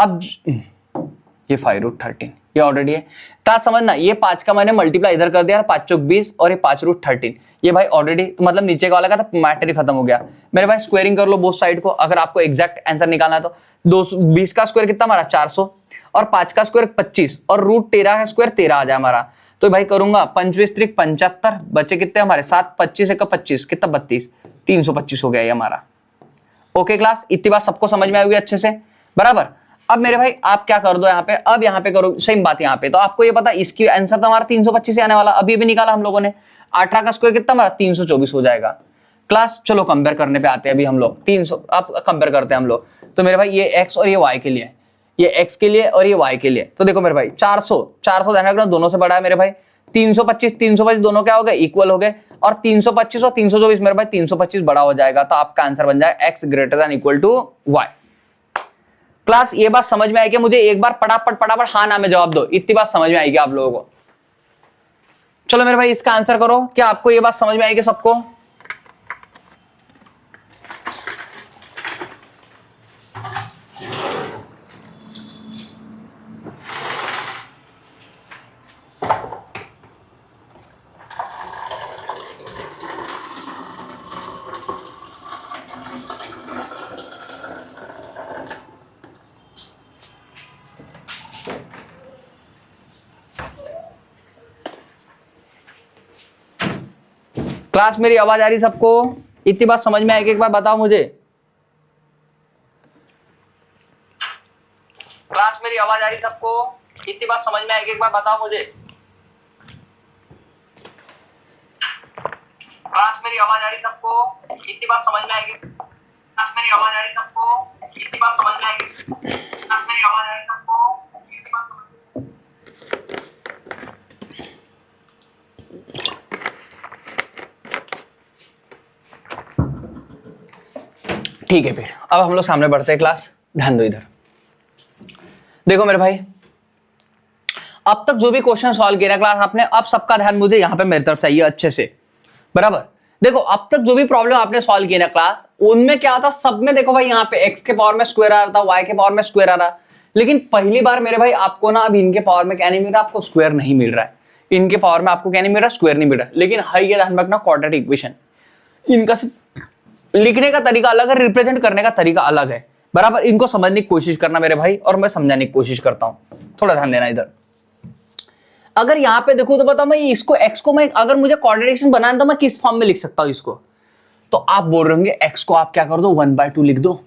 अब ये 5/13 ये ऑलरेडी है। क्लास समझना, ये 5 का मैंने मल्टीप्लाई इधर कर दिया, 5 चौक 20 और ये 5 रूट 13, ये भाई ऑलरेडी, तो मतलब नीचे का वाला का तो मैटर ही खत्म हो गया मेरे भाई। स्क्वायरिंग कर लो बोथ साइड को, अगर आपको एग्जैक्ट आंसर निकालना है तो 220 का स्क्वायर कितना हमारा 400 और 5 का स्क्वायर 25 और रूट 13 का स्क्वायर 13 आ जाए हमारा। तो भाई करूंगा 25 त्रिक 75, बचे कितने हमारे 7, 25 एक 25 कितना 32, 325 हो गया ये हमारा। ओके क्लास, इतनी बात सबको समझ में आई हुई अच्छे से, बराबर। अब मेरे भाई आप क्या कर दो यहाँ पे, अब यहाँ पे करो सेम बात यहाँ पे, तो आपको ये पता इसकी आंसर तो हमारा 325 आने वाला, अभी भी निकाला हम लोगों ने। 18 का स्क्वायर कितना हमारा 324 हो जाएगा। क्लास चलो कंपेयर करने पे आते हैं अभी हम लोग, 300 अब कंपेयर करते हैं हम लोग। तो मेरे भाई ये x और ये y के लिए, ये x के लिए और ये y के लिए, तो देखो मेरे भाई 400 ध्यान रखना दोनों से बड़ा है मेरे भाई। 325 दोनों क्या हो गए इक्वल हो गए, और 325 और 324 मेरे भाई 325 बड़ा हो जाएगा, तो आपका आंसर बन जाए x greater than equal to y। Class ये बात समझ में आई कि मुझे एक बार फटाफट हाँ ना में जवाब दो, इतनी बात समझ में आएगी आप लोगों को। चलो मेरे भाई इसका आंसर करो, क्या आपको ये बात समझ में आएगी सबको? क्लास मेरी आवाज आ रही सबको? इतनी बात समझ में आएगी एक बार बताओ मुझे। क्लास मेरी आवाज आ रही सबको? इतनी बात समझ में आएगी एक बार बताओ मुझे। क्लास मेरी आवाज आ रही सबको? इतनी बात समझ में आएगी? क्लास मेरी आवाज आ रही सबको? इतनी बात समझ में आएगी? क्लास मेरी आवाज आ रही सबको? इतनी बात समझ। ठीक है, फिर अब हम लोग सामने बढ़ते हैं। क्लास ध्यान दो इधर, देखो मेरे भाई अब तक जो भी क्वेश्चन सॉल्व किया क्लास आपने, अब सबका ध्यान मुझे यहाँ पे मेरी तरफ चाहिए अच्छे से, बराबर। देखो अब तक जो भी प्रॉब्लम आपने सॉल्व किया ना क्लास, उनमें क्या था, सब में देखो भाई यहाँ पे x के पावर में स्क्वायर आ रहा था, y के पावर में स्क्वायर आ रहा, लेकिन पहली बार मेरे भाई आपको ना अब इनके पावर में क्या नहीं मिल रहा, आपको स्क्वायर नहीं मिल रहा है। इनके पावर में आपको क्या नहीं मिल रहा, स्क्वायर नहीं मिल रहा, लेकिन है ये ध्यान रखना क्वाड्रेटिक इक्वेशन, इनका लिखने का तरीका अलग है, रिप्रेजेंट करने का तरीका अलग है, बराबर। इनको समझने की कोशिश करना मेरे भाई, और मैं समझाने की कोशिश करता हूं, थोड़ा ध्यान देना इधर। अगर यहाँ पे देखो तो बताओ मैं इसको x को मैं अगर मुझे कोऑर्डिनेशन बनाना तो मैं किस फॉर्म में लिख सकता हूं इसको, तो आप बोल रहे होंगे x को आप क्या कर दो 1/2 लिख दो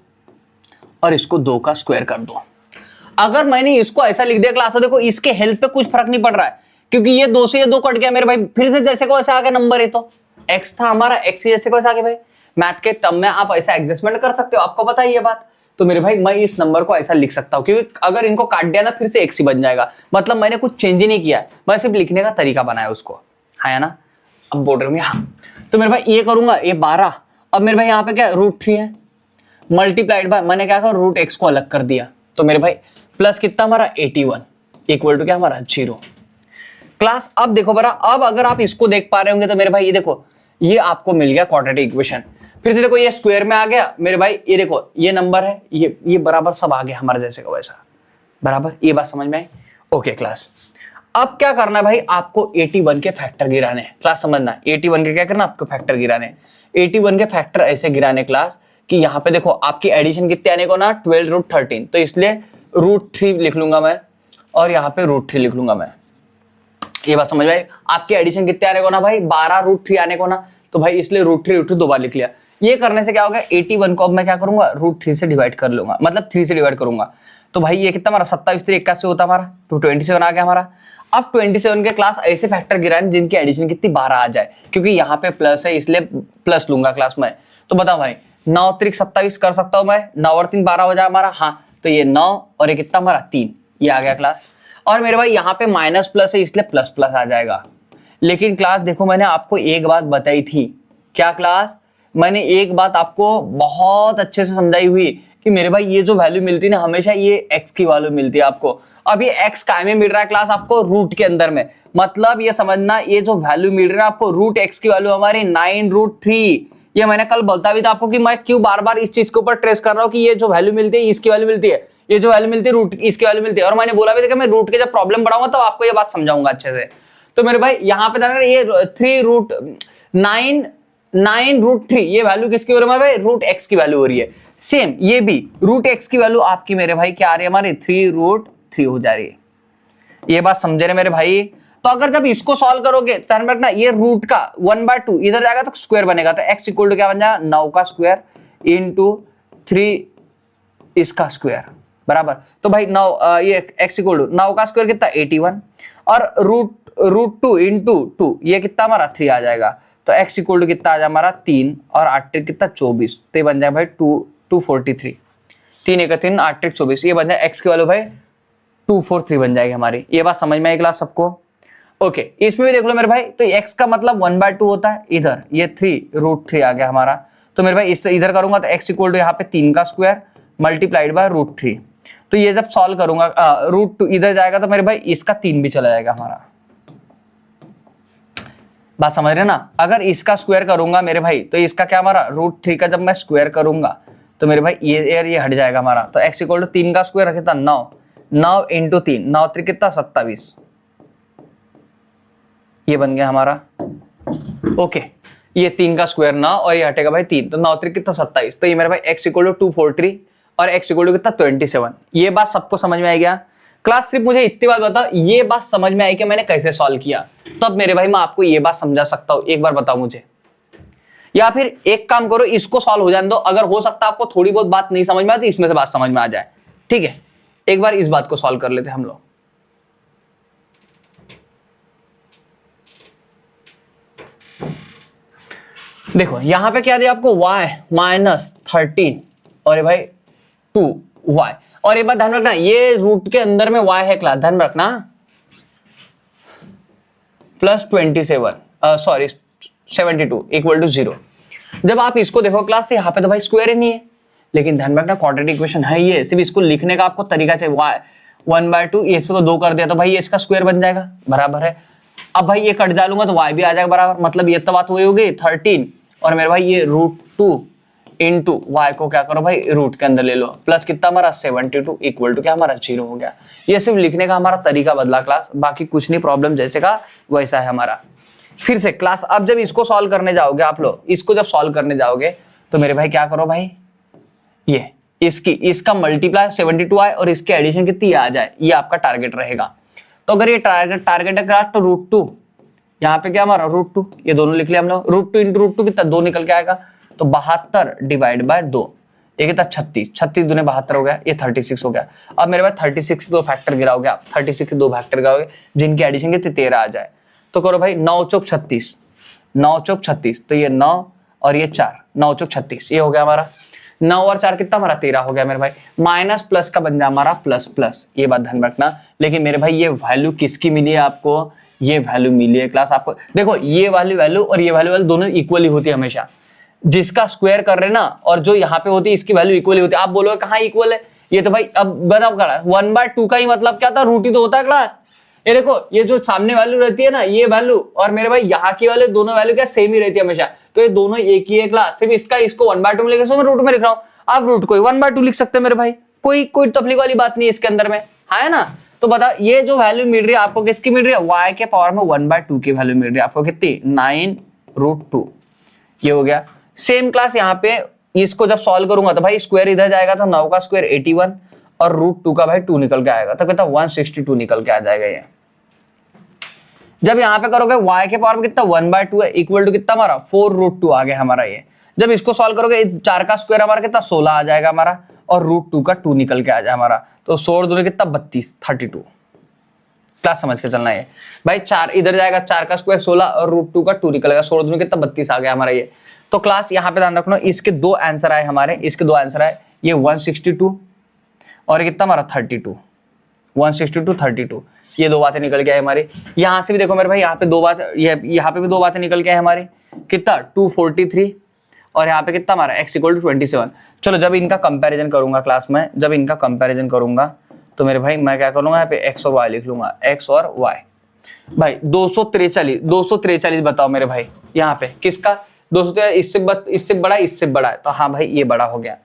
और इसको 2 का स्क्वायर कर दो। अगर मैंने इसको ऐसा लिख दिया क्लास, तो देखो इसके हेल्प पे कुछ फर्क नहीं पड़ रहा है, क्योंकि ये 2 से ये 2 कट गया मेरे भाई, फिर से जैसे को ऐसा आ गया नंबर है, तो x था हमारा, x जैसे को ऐसा आ गया भाई। मैथ के टर्म में आप ऐसा एडजस्टमेंट कर सकते हो, आपको पता है ये बात। तो मेरे भाई मैं इस नंबर को ऐसा लिख सकता हूं, क्योंकि अगर इनको काट दिया ना फिर से x ही बन जाएगा, मतलब मैंने कुछ चेंज ही नहीं किया, मैं सिर्फ लिखने का तरीका बनाया उसको, है ना। अब बोल रहे हाँ, तो मेरे भाई ये करूंगा, ये 12, अब मेरे भाई यहाँ पे क्या √3 है, मल्टीप्लाइड बाय मैंने क्या कहा √x को अलग कर दिया, तो मेरे भाई प्लस कितना हमारा 81 इक्वल टू क्या हमारा 0। क्लास अब देखो बरा, अब अगर आप इसको देख पा रहे होंगे तो मेरे भाई ये देखो, ये आपको मिल गया क्वाड्रेटिक इक्वेशन। फिर से देखो ये स्क्वायर में आ गया मेरे भाई, ये देखो ये नंबर है, ये बराबर सब आ गया हमारे जैसे का वैसा, बराबर। ये बात समझ में आई? ओके क्लास, अब क्या करना है भाई, आपको 81 के फैक्टर गिराने। क्लास समझना, 81 के क्या करना, आपको फैक्टर गिराने। 81 के फैक्टर ऐसे गिराने क्लास कि यहाँ पे देखो आपकी एडिशन कितने आने को ना 12√13, तो इसलिए √3 लिख लूंगा मैं, और यहाँ पे √3 लिख लूंगा मैं। ये बात समझ में आई? आपकी एडिशन कितने आने को ना भाई 12√3 आने को ना, तो भाई इसलिए √3 दो बार लिख लिया। ये करने से क्या होगा, 81 को अब मैं क्या करूंगा √3 से डिवाइड कर लूंगा, मतलब 3 से डिवाइड करूंगा, तो भाई ये कितना हमारा 27 3 81 होता हमारा, तो 27 आ गया हमारा। अब 27 के क्लास ऐसे फैक्टर गिराएं जिनकी एडिशन कितनी 12 आ जाए, क्योंकि यहाँ पे प्लस है इसलिए प्लस लूंगा क्लास में। तो बताओ भाई 9 3 27 कर सकता हूं मैं, 9 और 3 12 हो जाए हमारा, हाँ तो ये 9 और ये कितना हमारा 3, ये आ गया क्लास। और मेरे भाई यहाँ पे माइनस प्लस है इसलिए प्लस प्लस आ जाएगा। लेकिन क्लास देखो मैंने आपको एक बात बताई थी, क्या क्लास, मैंने एक बात आपको बहुत अच्छे से समझाई हुई कि मेरे भाई ये जो वैल्यू मिलती है ना हमेशा ये x की वैल्यू मिलती है आपको। अब ये x काय में मिल रहा है क्लास आपको, रूट के अंदर में, मतलब ये समझना ये जो वैल्यू मिल रहा है आपको √x की वैल्यू हमारी 9√3। ये मैंने कल बोलता भी था आपको कि मैं क्यों बार बार इस चीज के ऊपर ट्रेस कर रहा हूँ कि ये जो वैल्यू मिलती है इसकी वैल्यू मिलती है, ये जो वैल्यू मिलती है रूट इसकी वैल्यू मिलती है। और मैंने बोला भी था कि मैं रूट के जब प्रॉब्लम बढ़ाऊंगा तो आपको ये बात समझाऊंगा अच्छे से। तो मेरे भाई यहाँ पे ध्यान ये 3√9 ये वैल्यू किसकी हो रही है भाई, रूट एक्स की वैल्यू हो रही है। सेम ये भी रूट एक्स की वैल्यू आपकी मेरे भाई क्या आ रही है हमारी 3√3 हो जा रही है। ये बात समझे रहे मेरे भाई। तो अगर जब इसको सॉल्व करोगे ध्यान रखना ये रूट का 1/2 इधर जाएगा तो स्क्वायर बनेगा, तो x इक्वल टू क्या बन जाएगा 9 का स्क्वायर इंटू 3 इसका स्क्वायर बराबर। तो भाई 9 ये x इक्वल टू 9 का स्क्वायर कितना 81 और रूट 2 इंटू 2 ये कितना हमारा 3 आ जाएगा। तो x इक्वल टू कितना आ जाएगा हमारा 3 और 8 कितना 24, तो बन जाए भाई 243। 3 1 3 8 24 ये बन जाए x की वैल्यू भाई 243 बन जाएगी हमारी। ये बात समझ में आई क्लास सबको? ओके इसमें भी देख लो मेरे भाई, तो x का मतलब 1/2 होता है, इधर ये 3√3 आ गया हमारा। तो मेरे भाई इससे इधर करूंगा तो x इक्वल टू यहाँ पे 3 का स्क्वायर मल्टीप्लाइड बाय √3। तो ये जब सॉल्व करूंगा √2 इधर जाएगा तो मेरे भाई इसका 3 भी चला जाएगा हमारा। बात समझ रहे ना? अगर इसका स्क्वायर करूंगा मेरे भाई तो इसका क्या हमारा √3 का जब मैं स्क्वायर करूंगा तो मेरे भाई ये हट जाएगा हमारा। तो x इक्वल टू 3 का स्क्वायर कितना 9 इंटू 3 9 3 कितना 27 ये बन गया हमारा। ओके ये 3 का स्क्वायर 9 और ये हटेगा भाई 3 तो 9 3 कितना 27। तो ये मेरे भाई x इक्वल टू 243 और x इक्वल टू कितना 27। ये बात सबको समझ में आ गया क्लास? सिर्फ मुझे इतनी बात बताओ, ये बात समझ में आई कि मैंने कैसे सॉल्व किया, तब मेरे भाई मैं आपको ये बात समझा सकता हूं। एक बार बताओ मुझे, या फिर एक काम करो इसको सॉल्व हो जाने दो, अगर हो सकता है आपको थोड़ी बहुत बात नहीं समझ में आती इसमें से बात समझ में आ जाए। ठीक है एक बार इस बात को सॉल्व कर लेते हम लोग। देखो यहां पे क्या दिया आपको y -13 और ये भाई 2y और ये बात ध्यान रखना ये रूट के अंदर में y है क्लास, ध्यान रखना +72 इक्वल टू 0। जब आप इसको देखो क्लास तो यहाँ पे तो भाई स्क्वायर ही नहीं है, लेकिन ध्यान रखना क्वाड्रेटिक इक्वेशन है ये, सिर्फ इसको लिखने का आपको तरीका चाहिए। y 1/2 ये इसको 2 कर दिया तो भाई इसका स्क्वायर बन जाएगा बराबर है। अब भाई ये कट डालूंगा तो y भी आ जाएगा बराबर, मतलब ये तो बात वही होगी 13 और मेरे भाई ये √2 इंटू वाई को क्या करो भाई रूट के अंदर ले लो, प्लस कितना हमारा 72 इक्वल टू क्या हमारा 0 हो गया। ये सिर्फ लिखने का हमारा तरीका बदला क्लास, बाकी कुछ नहीं, प्रॉब्लम जैसे का वैसा है हमारा। फिर से क्लास अब जब इसको सॉल्व करने जाओगे आप लोग, इसको जब सॉल्व करने जाओगे तो मेरे भाई क्या करो भाई ये इसका मल्टीप्लाई 72 आए और इसके एडिशन कितनी आ जाए, ये आपका टारगेट रहेगा। तो अगर ये टारगेट है तो √2 यहाँ पे क्या हमारा √2 ये दोनों लिख लिया हम लोग, √2 इंटू √2 कितना 2 निकल के आएगा, तो 72 डिवाइड बाय 2 ये कितना 36 दूने 72 हो गया, ये 36 हो गया। अब मेरे पास 36 दो फैक्टर गिराओगे आप, 36 दो फैक्टर गिराओगे जिनकी एडिशन कितनी 13 आ जाए, तो करो भाई 9 चौक 36 तो ये 9 और ये 4 9 चौक 36 ये हो गया हमारा। 9 और 4 कितना हमारा 13 हो गया मेरे भाई। माइनस प्लस का बन जाए हमारा प्लस, ये बात ध्यान रखना। लेकिन मेरे भाई ये वैल्यू किसकी मिली है आपको, ये वैल्यू मिली है क्लास आपको। देखो ये वाली वैल्यू और ये वैल्यू दोनों इक्वली होती है हमेशा, जिसका स्क्वायर कर रहे ना और जो यहाँ पे होती है इसकी वैल्यू इक्वली होती है। आप बोलोगे कहाँ इक्वल है, ये तो भाई अब बताओ क्लास 1/2 का ही मतलब क्या था, रूट ही तो होता है क्लास। ये देखो ये जो सामने वैल्यू रहती है ना ये वैल्यू और मेरे भाई यहाँ की वैल्यू, दोनों वैल्यू क्या सेम ही रहती है हमेशा, तो ये दोनों एक ही है क्लास। सिर्फ इसको 1/2 में लेके मैं रूट में लिख रहा हूँ, आप रूट को 1/2 लिख सकते हैं मेरे भाई, कोई तकलीफ वाली बात नहीं है इसके अंदर में, है ना। तो बताओ ये जो वैल्यू मिल रही है आपको किसकी मिल रही है, y के पावर में 1/2 की वैल्यू मिल रही है आपको, कितनी 9√2 ये हो गया। सेम क्लास यहाँ पे इसको जब सॉल्व करूंगा तो भाई स्क्वायर इधर जाएगा तो 9 का स्क्वायर 81 और √2 का भाई 2 निकल के आएगा, तो कितना 162 निकल के आ जाएगा ये। जब यहाँ पे करोगे y के पावर में कितना 1/2 है इक्वल टू कितना हमारा 4√2 आ गया हमारा ये। जब इसको सॉल्व करोगे 4 का स्क्वायर हमारा कितना 16 आ जाएगा हमारा और √2 का 2 निकल के आ जाए हमारा, तो 16 दूनी कितना 32 क्लास समझ के चलना है भाई। 4 इधर जाएगा, 4 का स्क्वायर 16 और √2 का 2 निकलेगा, 16 दूनी कितना 32 आ गया हमारा ये। तो क्लास यहाँ पे ध्यान रखना इसके दो आंसर आए हमारे, इसके दो आंसर आए, ये 162 और कितना हमारा 32 162 32 ये दो बातें निकल के आई हमारी। यहाँ से भी देखो मेरे भाई यहाँ पे दो बात, यहाँ पे भी दो बातें निकल के आई हमारी, कितना 243 और यहाँ पे कितना हमारा x इक्वल टू 27। चलो जब इनका कंपैरिजन करूंगा क्लास में, जब इनका कंपैरिजन करूंगा तो मेरे भाई मैं क्या करूंगा यहाँ पे x और y लिख लूंगा, x और y भाई 243 बताओ मेरे भाई यहाँ पे किसका 243, इससे बड़ा है, तो हाँ भाई ये बड़ा हो गया।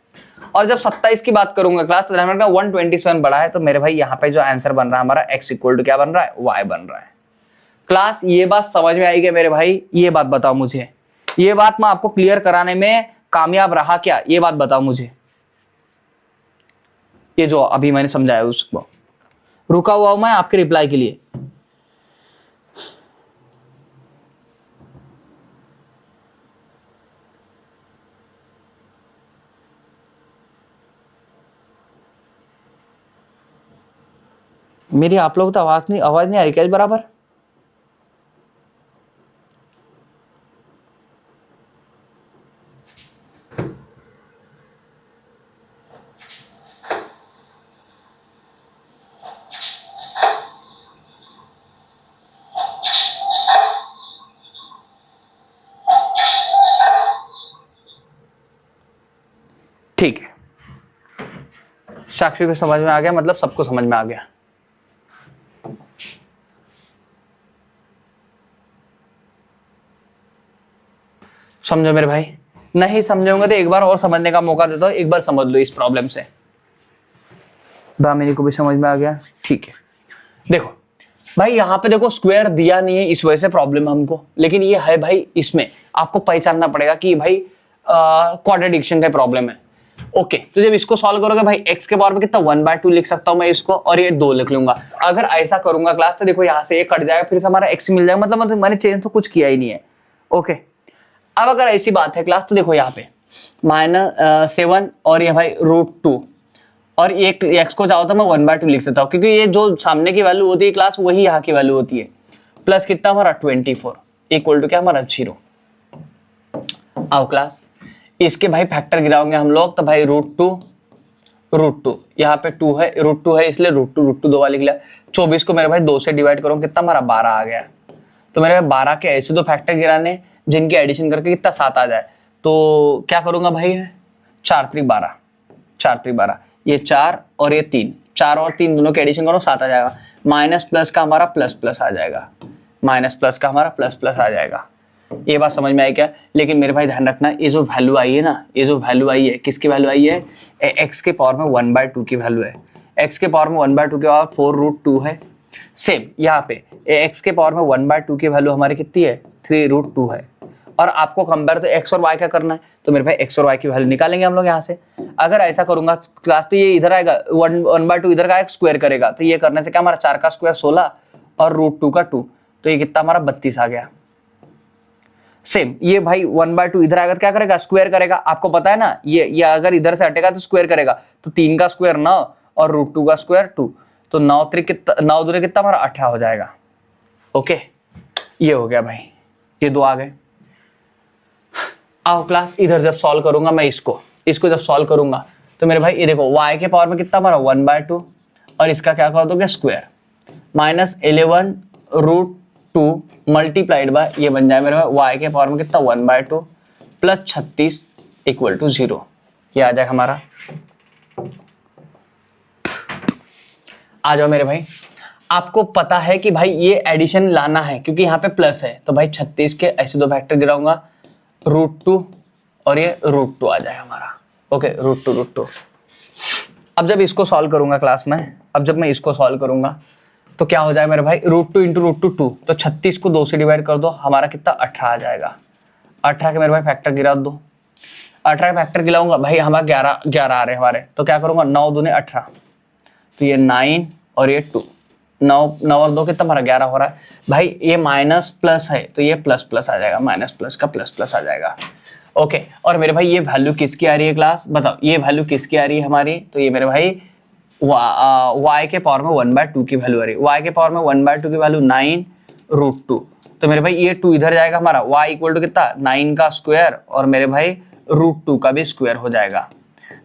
और जब 27 की बात करूंगा क्लास तो ध्यान रखना 127 बड़ा है, तो मेरे भाई यहाँ पे जो आंसर बन रहा है हमारा x इक्वल टू क्या बन रहा है, y बन रहा है। क्लास ये बात समझ में आई क्या मेरे भाई? ये बात बताओ मुझे, ये बात मैं आपको क्लियर कराने में कामयाब रहा क्या, ये बात बताओ मुझे। ये जो अभी मैंने समझाया उसको रुका हुआ हूं मैं आपके रिप्लाई के लिए। मेरी आप लोग तो आवाज नहीं आ रही क्या बराबर? ठीक है, साक्षी को समझ में आ गया, मतलब सबको समझ में आ गया। समझो मेरे भाई, नहीं समझोगे तो एक बार और समझने का मौका देता हूं, एक बार समझ लो इस प्रॉब्लम से। दामिनी को भी समझ में आ गया, ठीक है। देखो भाई यहाँ पे देखो स्क्वायर दिया नहीं है, इस वजह से प्रॉब्लम है हमको, लेकिन ये है भाई इसमें आपको पहचानना पड़ेगा कि भाई क्वाड्रेटिक्शन का प्रॉब्लम है। ओके, तो जब इसको सॉल्व करोगे भाई x के पावर में कितना 1/2 लिख सकता हूं मैं इसको, और ये 2 लिख लूंगा। अगर ऐसा करूंगा क्लास तो देखो यहाँ से ये कट जाएगा, फिर से हमारा x मिल जाएगा, मतलब मैंने चेंज तो कुछ किया ही नहीं है। ओके, अब अगर ऐसी बात है क्लास तो देखो यहाँ पे -7 और ये भाई √2 और ये x को चाहो तो मैं 1/2 लिख सकता हूँ, क्योंकि ये जो सामने की वैल्यू होती है क्लास वही यहाँ की वैल्यू होती है। प्लस कितना हमारा 24 इक्वल टू क्या हमारा 0। आओ क्लास इसके भाई फैक्टर गिराओगे हम लोग, तो भाई √2 यहाँ पे 2 है, √2 है इसलिए √2 2 बार लिख लिया। 24 को मेरे भाई 2 से डिवाइड करो कितना हमारा 12 आ गया। तो मेरे भाई 12 के ऐसे दो फैक्टर गिराने जिनकी एडिशन करके कितना 7 आ जाए, तो क्या करूंगा भाई 4 3 12, 4 3 12, ये 4 और ये 3, 4 और 3 दोनों के एडिशन करो 7 आ जाएगा। माइनस प्लस का हमारा प्लस प्लस आ जाएगा, माइनस प्लस का हमारा प्लस प्लस आ जाएगा। ये बात समझ में आई क्या? लेकिन मेरे भाई ध्यान रखना, ये जो वैल्यू आई है ना, ये जो वैल्यू आई है किसकी वैल्यू आई है? x के पावर में 1/2 की वैल्यू है। x के पावर में 1/2 के पावर 4√2 है। सेम यहाँ पे x के पावर में 1/2 की वैल्यू हमारी कितनी है? 3√2 है। और आपको कंपेयर तो x और y का करना है, तो मेरे भाई x और y की वैल्यू निकालेंगे हम लोग यहाँ से। अगर ऐसा करूंगा क्लास तो ये इधर आएगा 1/2 इधर का स्क्वायर करेगा, तो ये करने से क्या हमारा 4 का स्क्वायर 16 और √2 का 2, तो ये कितना हमारा 32 आ गया। सेम ये भाई 1/2 इधर आएगा तो क्या करेगा? स्क्वायर करेगा। आपको पता है ना ये अगर इधर से हटेगा तो स्क्वायर करेगा, तो 3 का स्क्वायर 9 और √2 का स्क्वायर 2, तो 9 दूनी कितना हमारा 18 हो जाएगा। ओके, ये हो गया भाई, ये 2 आ गए। आओ क्लास इधर जब सॉल्व करूंगा मैं इसको जब सॉल्व करूंगा तो मेरे भाई ये देखो y के पावर में कितना हमारा 1/2 और इसका क्या कर दोगे स्क्वायर, -11√2 मल्टीप्लाइड बाय ये बन जाए मेरे भाई y के पावर में कितना 1/2 प्लस 36 इक्वल टू 0। ये आ जाएगा हमारा। आ जाओ मेरे भाई, आपको पता है कि भाई ये एडिशन लाना है क्योंकि यहाँ पे प्लस है, तो भाई 36 के ऐसे दो फैक्टर गिराऊंगा, √2 और ये √2 आ जाएगा हमारा। ओके, √2। अब जब इसको सॉल्व करूंगा क्लास में, अब जब मैं इसको सॉल्व करूंगा तो क्या हो जाएगा मेरे भाई √2 इंटू √2 2, तो 36 को 2 से डिवाइड कर दो, हमारा कितना 18 आ जाएगा। 18 के मेरे भाई फैक्टर गिरा दो, 18 के फैक्टर गिराऊंगा भाई हमारा 11 आ रहे हैं हमारे, तो क्या करूंगा 9 दूने 18, तो ये 9 और ये 2, 9 और 2 कितना हमारा 11 हो रहा है भाई। ये माइनस प्लस है तो ये प्लस प्लस आ जाएगा, माइनस प्लस का प्लस प्लस आ जाएगा। ओके, और मेरे भाई ये वैल्यू किसकी आ रही है क्लास बताओ, ये वैल्यू किसकी आ रही है हमारी? तो ये मेरे भाई y के पावर में 1/2 की वैल्यू आ रही है। y के पावर में 1/2 की वैल्यू 9√2, तो मेरे भाई ये 2 इधर जाएगा हमारा, y इक्वल टू कितना 9 का स्क्वायर और मेरे भाई √2 का भी स्क्वायर हो जाएगा।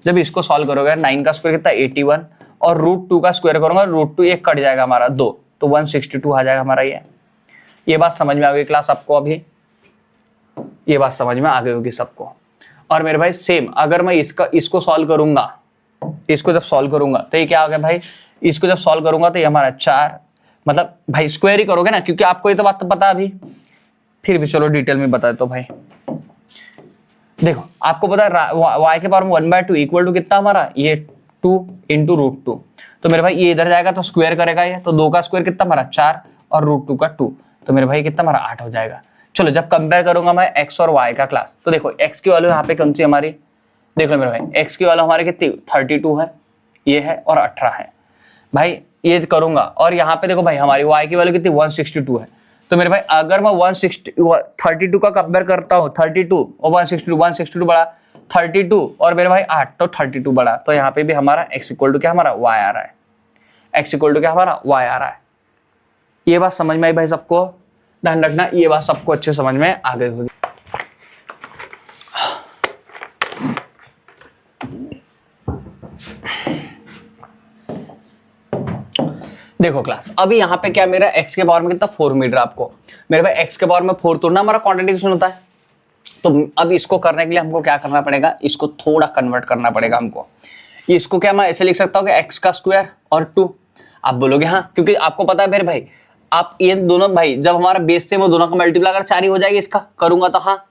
जब इसको सॉल्व करोगे 9 का स्क्वायर कितना 81 और √2 का स्क्वायर करूंगा, √2 ये कट जाएगा हमारा 2, तो 162 आ जाएगा हमारा। ये बात समझ में आ गई क्लास आपको? अभी ये बात समझ में आ गई होगी सबको। और मेरे भाई सेम अगर मैं इसको सॉल्व करूंगा, इसको जब सॉल्व करूंगा तो ये क्या हो गया भाई, इसको जब सॉल्व करूंगा तो ये हमारा 4, मतलब भाई स्क्वायर ही करोगे ना, क्योंकि आपको ये तो बात तो पता अभी, फिर भी चलो डिटेल में बता दो भाई। देखो आपको पता है y के पावर में 1/2 इक्वल टू कितना हमारा, ये 2 इंटू √2। तो मेरे भाई ये इधर जाएगा तो स्क्वायर करेगा ये, तो 2 का स्क्वायर कितना हमारा 4 और √2 का 2, तो मेरे भाई कितना हमारा 8 हो जाएगा। चलो जब कंपेयर करूंगा मैं x और y का क्लास, तो देखो x की वैल्यू यहाँ पे कौन सी हमारी, देख लो मेरे भाई x की वैल्यू हमारी कितनी 32 है, ये है और 18 है भाई, ये करूंगा। और यहाँ पे देखो भाई हमारी y की वैल्यू कितनी 162 है। तो मेरे भाई अगर मैं 32 का कंपेयर करता हूँ 32 और 162 बड़ा 32 और मेरे भाई 8 तो 32 बड़ा, तो यहाँ पे भी हमारा x इक्वल टू क्या हमारा y आ रहा है, x इक्वल टू क्या हमारा y आ रहा है। ये बात समझ में आई भाई सबको, ध्यान रखना ये बात सबको अच्छे समझ में आ गई होगी। देखो क्लास अभी यहाँ पे क्या मेरा x के पावर में कितना 4 मिल रहा है आपको, मेरे भाई x के पावर में 4 तोड़ना हमारा कॉन्ट्राडिक्शन होता है। तो अब इसको करने के लिए हमको क्या करना पड़ेगा, इसको थोड़ा कन्वर्ट करना पड़ेगा हमको। इसको क्या मैं ऐसे लिख सकता हूँ कि x का स्क्वायर और 2, आप बोलोगे हाँ, क्योंकि आपको पता है मेरे भाई आप ये दोनों भाई जब हमारा बेस से वो दोनों का मल्टीप्लाई अगर 4 ही हो जाएगा, इसका करूंगा तो हाँ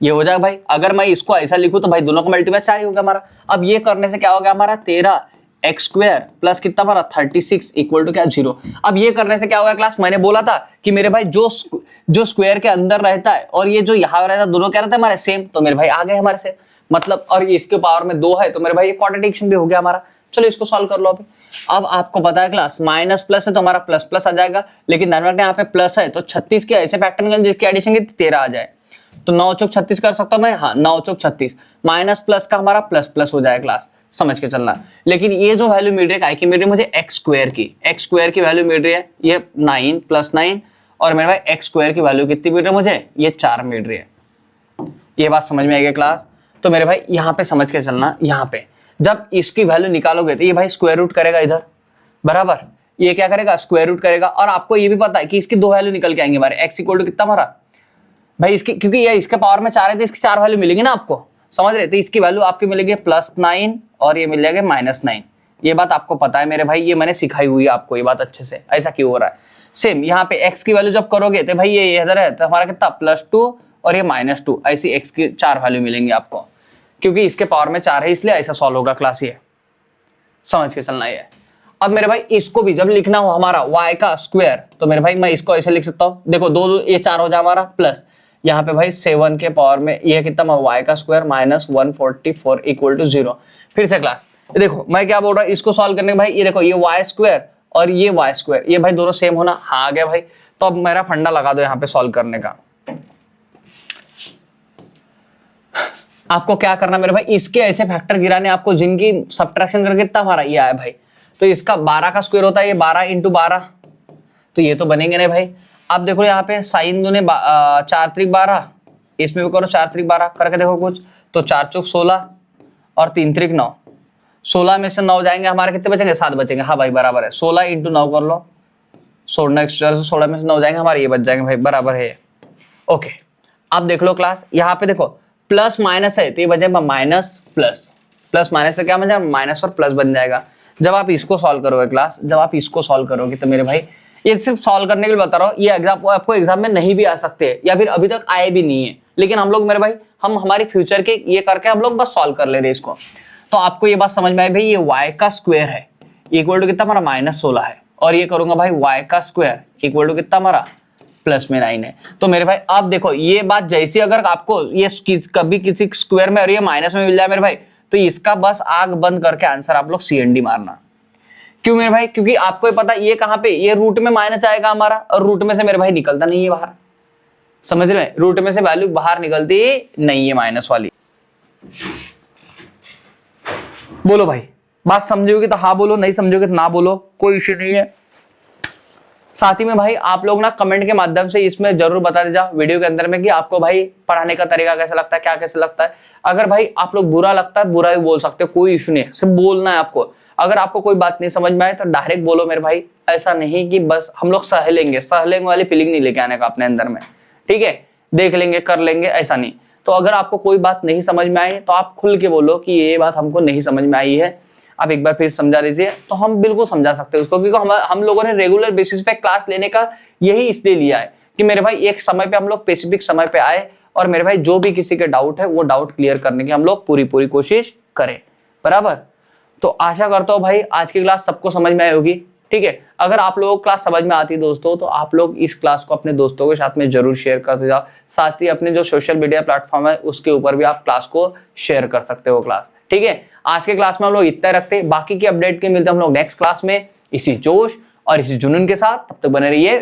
ये हो जाएगा भाई। अगर मैं इसको ऐसा लिखूं तो भाई दोनों का मल्टीप्लाई 4 ही होगा हमारा। अब ये करने से क्या होगा हमारा 13x स्क्वायर प्लस कितना हमारा 36 इक्वल टू क्या 0। अब ये करने से क्या होगा क्लास, मैंने बोला था कि मेरे भाई जो स्क्वायर के अंदर रहता है और ये जो यहाँ रहता है दोनों क्या रहता है हमारे सेम, तो मेरे भाई आ गए हमारे से मतलब, और इसके पावर में 2 है तो मेरे भाई ये कॉन्ट्राडिक्शन भी हो गया हमारा। चलो इसको सॉल्व कर लो अभी। अब आपको पता है क्लास माइनस प्लस है तो हमारा प्लस प्लस आ जाएगा, लेकिन ध्यान रखना यहाँ पे प्लस है तो 36 के ऐसे फैक्टर निकल जिसकी एडिशन की 13 आ जाए, तो 9 चौक 36 कर सकता हूँ मैं, हाँ 9 चौक 36, माइनस प्लस का हमारा प्लस प्लस हो जाएगा क्लास, समझ के चलना। लेकिन ये जो वैल्यू मिल रही है कि मिल रही है मुझे x स्क्वायर की वैल्यू मिल रही है ये 9 + 9, और मेरे भाई x स्क्वायर की वैल्यू कितनी मिल रही है मुझे, ये 4 मिल रही है। ये बात समझ में आएगी क्लास। तो मेरे भाई यहाँ पे समझ के चलना, यहाँ पे जब इसकी वैल्यू निकालोगे तो ये भाई स्क्वायर रूट करेगा इधर बराबर, ये क्या करेगा स्क्वायर रूट करेगा। और आपको ये भी पता है कि इसकी 2 वैल्यू निकल के आएंगे हमारे, x इक्वल टू कितना हमारा भाई इसकी, क्योंकि ये इसके पावर में 4 है तो इसकी 4 वैल्यू मिलेगी ना आपको, समझ रहे। तो इसकी वैल्यू आपकी मिलेगी +9 और ये मिल जाएगा -9। ये बात आपको पता है मेरे भाई, ये मैंने सिखाई हुई है आपको ये बात अच्छे से, ऐसा क्यों हो रहा है। सेम यहाँ पे x की वैल्यू जब करोगे तो भाई ये इधर है तो हमारा कितना +2 और ये -2, ऐसी x की 4 वैल्यू मिलेंगी आपको, क्योंकि इसके पावर में 4 है इसलिए ऐसा सॉल्व होगा क्लास, ये समझ के चलना है। अब मेरे भाई इसको भी जब लिखना हो हमारा y का स्क्वायर, तो मेरे भाई मैं इसको ऐसे लिख सकता हूँ, देखो 2 ये 4 हो जाए हमारा, प्लस यहाँ पे भाई 7 के पावर में ये कितना y का स्क्वायर -144 इक्वल टू 0। फिर से क्लास देखो मैं क्या बोल रहा हूँ, इसको सॉल्व करने के भाई ये देखो ये y स्क्वायर और ये y स्क्वायर, ये भाई दोनों सेम होना, हाँ आ गया भाई। तो अब मेरा फंडा लगा दो यहाँ पे सॉल्व करने का। आपको क्या करना मेरे भाई, इसके ऐसे फैक्टर गिराने आपको जिनकी सब्ट्रैक्शन करके कितना हमारा ये आया भाई, तो इसका 12 का स्क्वायर होता है ये 12 × 12, तो ये तो बनेंगे नहीं भाई। अब देखो यहाँ पे साइन दूने 4 × 12, इसमें भी करो 4 × 12 करके देखो कुछ, तो 4 चौक 16 और 3 × 9, 16 में से 9 जाएंगे हमारे कितने बचेंगे 7 बचेंगे, हाँ भाई बराबर है। 16 × 9 कर लो, 16 में से 9 जाएंगे हमारे ये बच जाएंगे भाई, बराबर है। ओके अब देख लो क्लास, यहाँ पे देखो प्लस माइनस है तो ये बन जाएगा माइनस प्लस, प्लस माइनस से क्या बन जाएगा माइनस और प्लस बन जाएगा। जब आप इसको सॉल्व करोगे क्लास, जब आप इसको सॉल्व करोगे तो मेरे भाई ये सिर्फ सॉल्व करने के लिए बता रहा हूँ, ये एग्जाम आपको एग्जाम में नहीं भी आ सकते या फिर अभी तक आए भी नहीं है, लेकिन हम लोग मेरे भाई हम हमारी फ्यूचर के ये करके हम लोग बस सॉल्व कर ले रहे इसको। तो आपको ये बात समझ में आई भाई, ये y का स्क्वायर है इक्वल टू कितना हमारा -16 है, और ये करूंगा भाई y का स्क्वायर इक्वल टू कितना हमारा +9 है। तो मेरे भाई आप देखो ये बात जैसी अगर आपको ये कभी किसी स्क्वायर में और ये माइनस में मिल जाए मेरे भाई, तो इसका बस आग बंद करके आंसर आप लोग CND मारना। क्यों मेरे भाई, क्योंकि आपको ये पता ये कहाँ पे, ये रूट में माइनस आएगा हमारा, और रूट में से मेरे भाई निकलता नहीं है बाहर, समझ रहे हैं, रूट में से वैल्यू बाहर निकलती नहीं है माइनस वाली। बोलो भाई बात समझोगे तो हाँ बोलो, नहीं समझोगे तो ना बोलो, कोई इश्यू नहीं है। साथ ही में भाई आप लोग ना कमेंट के माध्यम से इसमें जरूर बता दीजिए वीडियो के अंदर में कि आपको भाई पढ़ाने का तरीका कैसा लगता है, क्या कैसे लगता है। अगर भाई आप लोग बुरा लगता है बुरा भी बोल सकते हो, कोई इशू नहीं है, सिर्फ बोलना है आपको। अगर आपको कोई बात नहीं समझ में आए तो डायरेक्ट बोलो मेरे भाई, ऐसा नहीं कि बस हम लोग सह लेंगे वाली फीलिंग नहीं लेके आने का अपने अंदर में, ठीक है, देख लेंगे कर लेंगे ऐसा नहीं। तो अगर आपको कोई बात नहीं समझ में आई तो आप खुल के बोलो कि ये बात हमको नहीं समझ में आई है, आप एक बार फिर समझा दीजिए, तो हम बिल्कुल समझा सकते हैं उसको, क्योंकि हम लोगों ने रेगुलर बेसिस पे क्लास लेने का यही इसलिए लिया है कि मेरे भाई एक समय पे हम लोग स्पेसिफिक समय पे आए और मेरे भाई जो भी किसी के डाउट है वो डाउट क्लियर करने की हम लोग पूरी कोशिश करें। बराबर। तो आशा करता हूं भाई आज की क्लास सबको समझ में आई होगी। ठीक है, अगर आप लोगों को क्लास समझ में आती है दोस्तों तो आप लोग इस क्लास को अपने दोस्तों के साथ में जरूर शेयर करते जाओ। साथ ही अपने जो सोशल मीडिया प्लेटफॉर्म है उसके ऊपर भी आप क्लास को शेयर कर सकते हो क्लास। ठीक है, आज के क्लास में हम लोग इतना रखते हैं, बाकी की अपडेट के मिलते हैं हम लोग नेक्स्ट क्लास में इसी जोश और इसी जुनून के साथ। तब तक बने रहिए।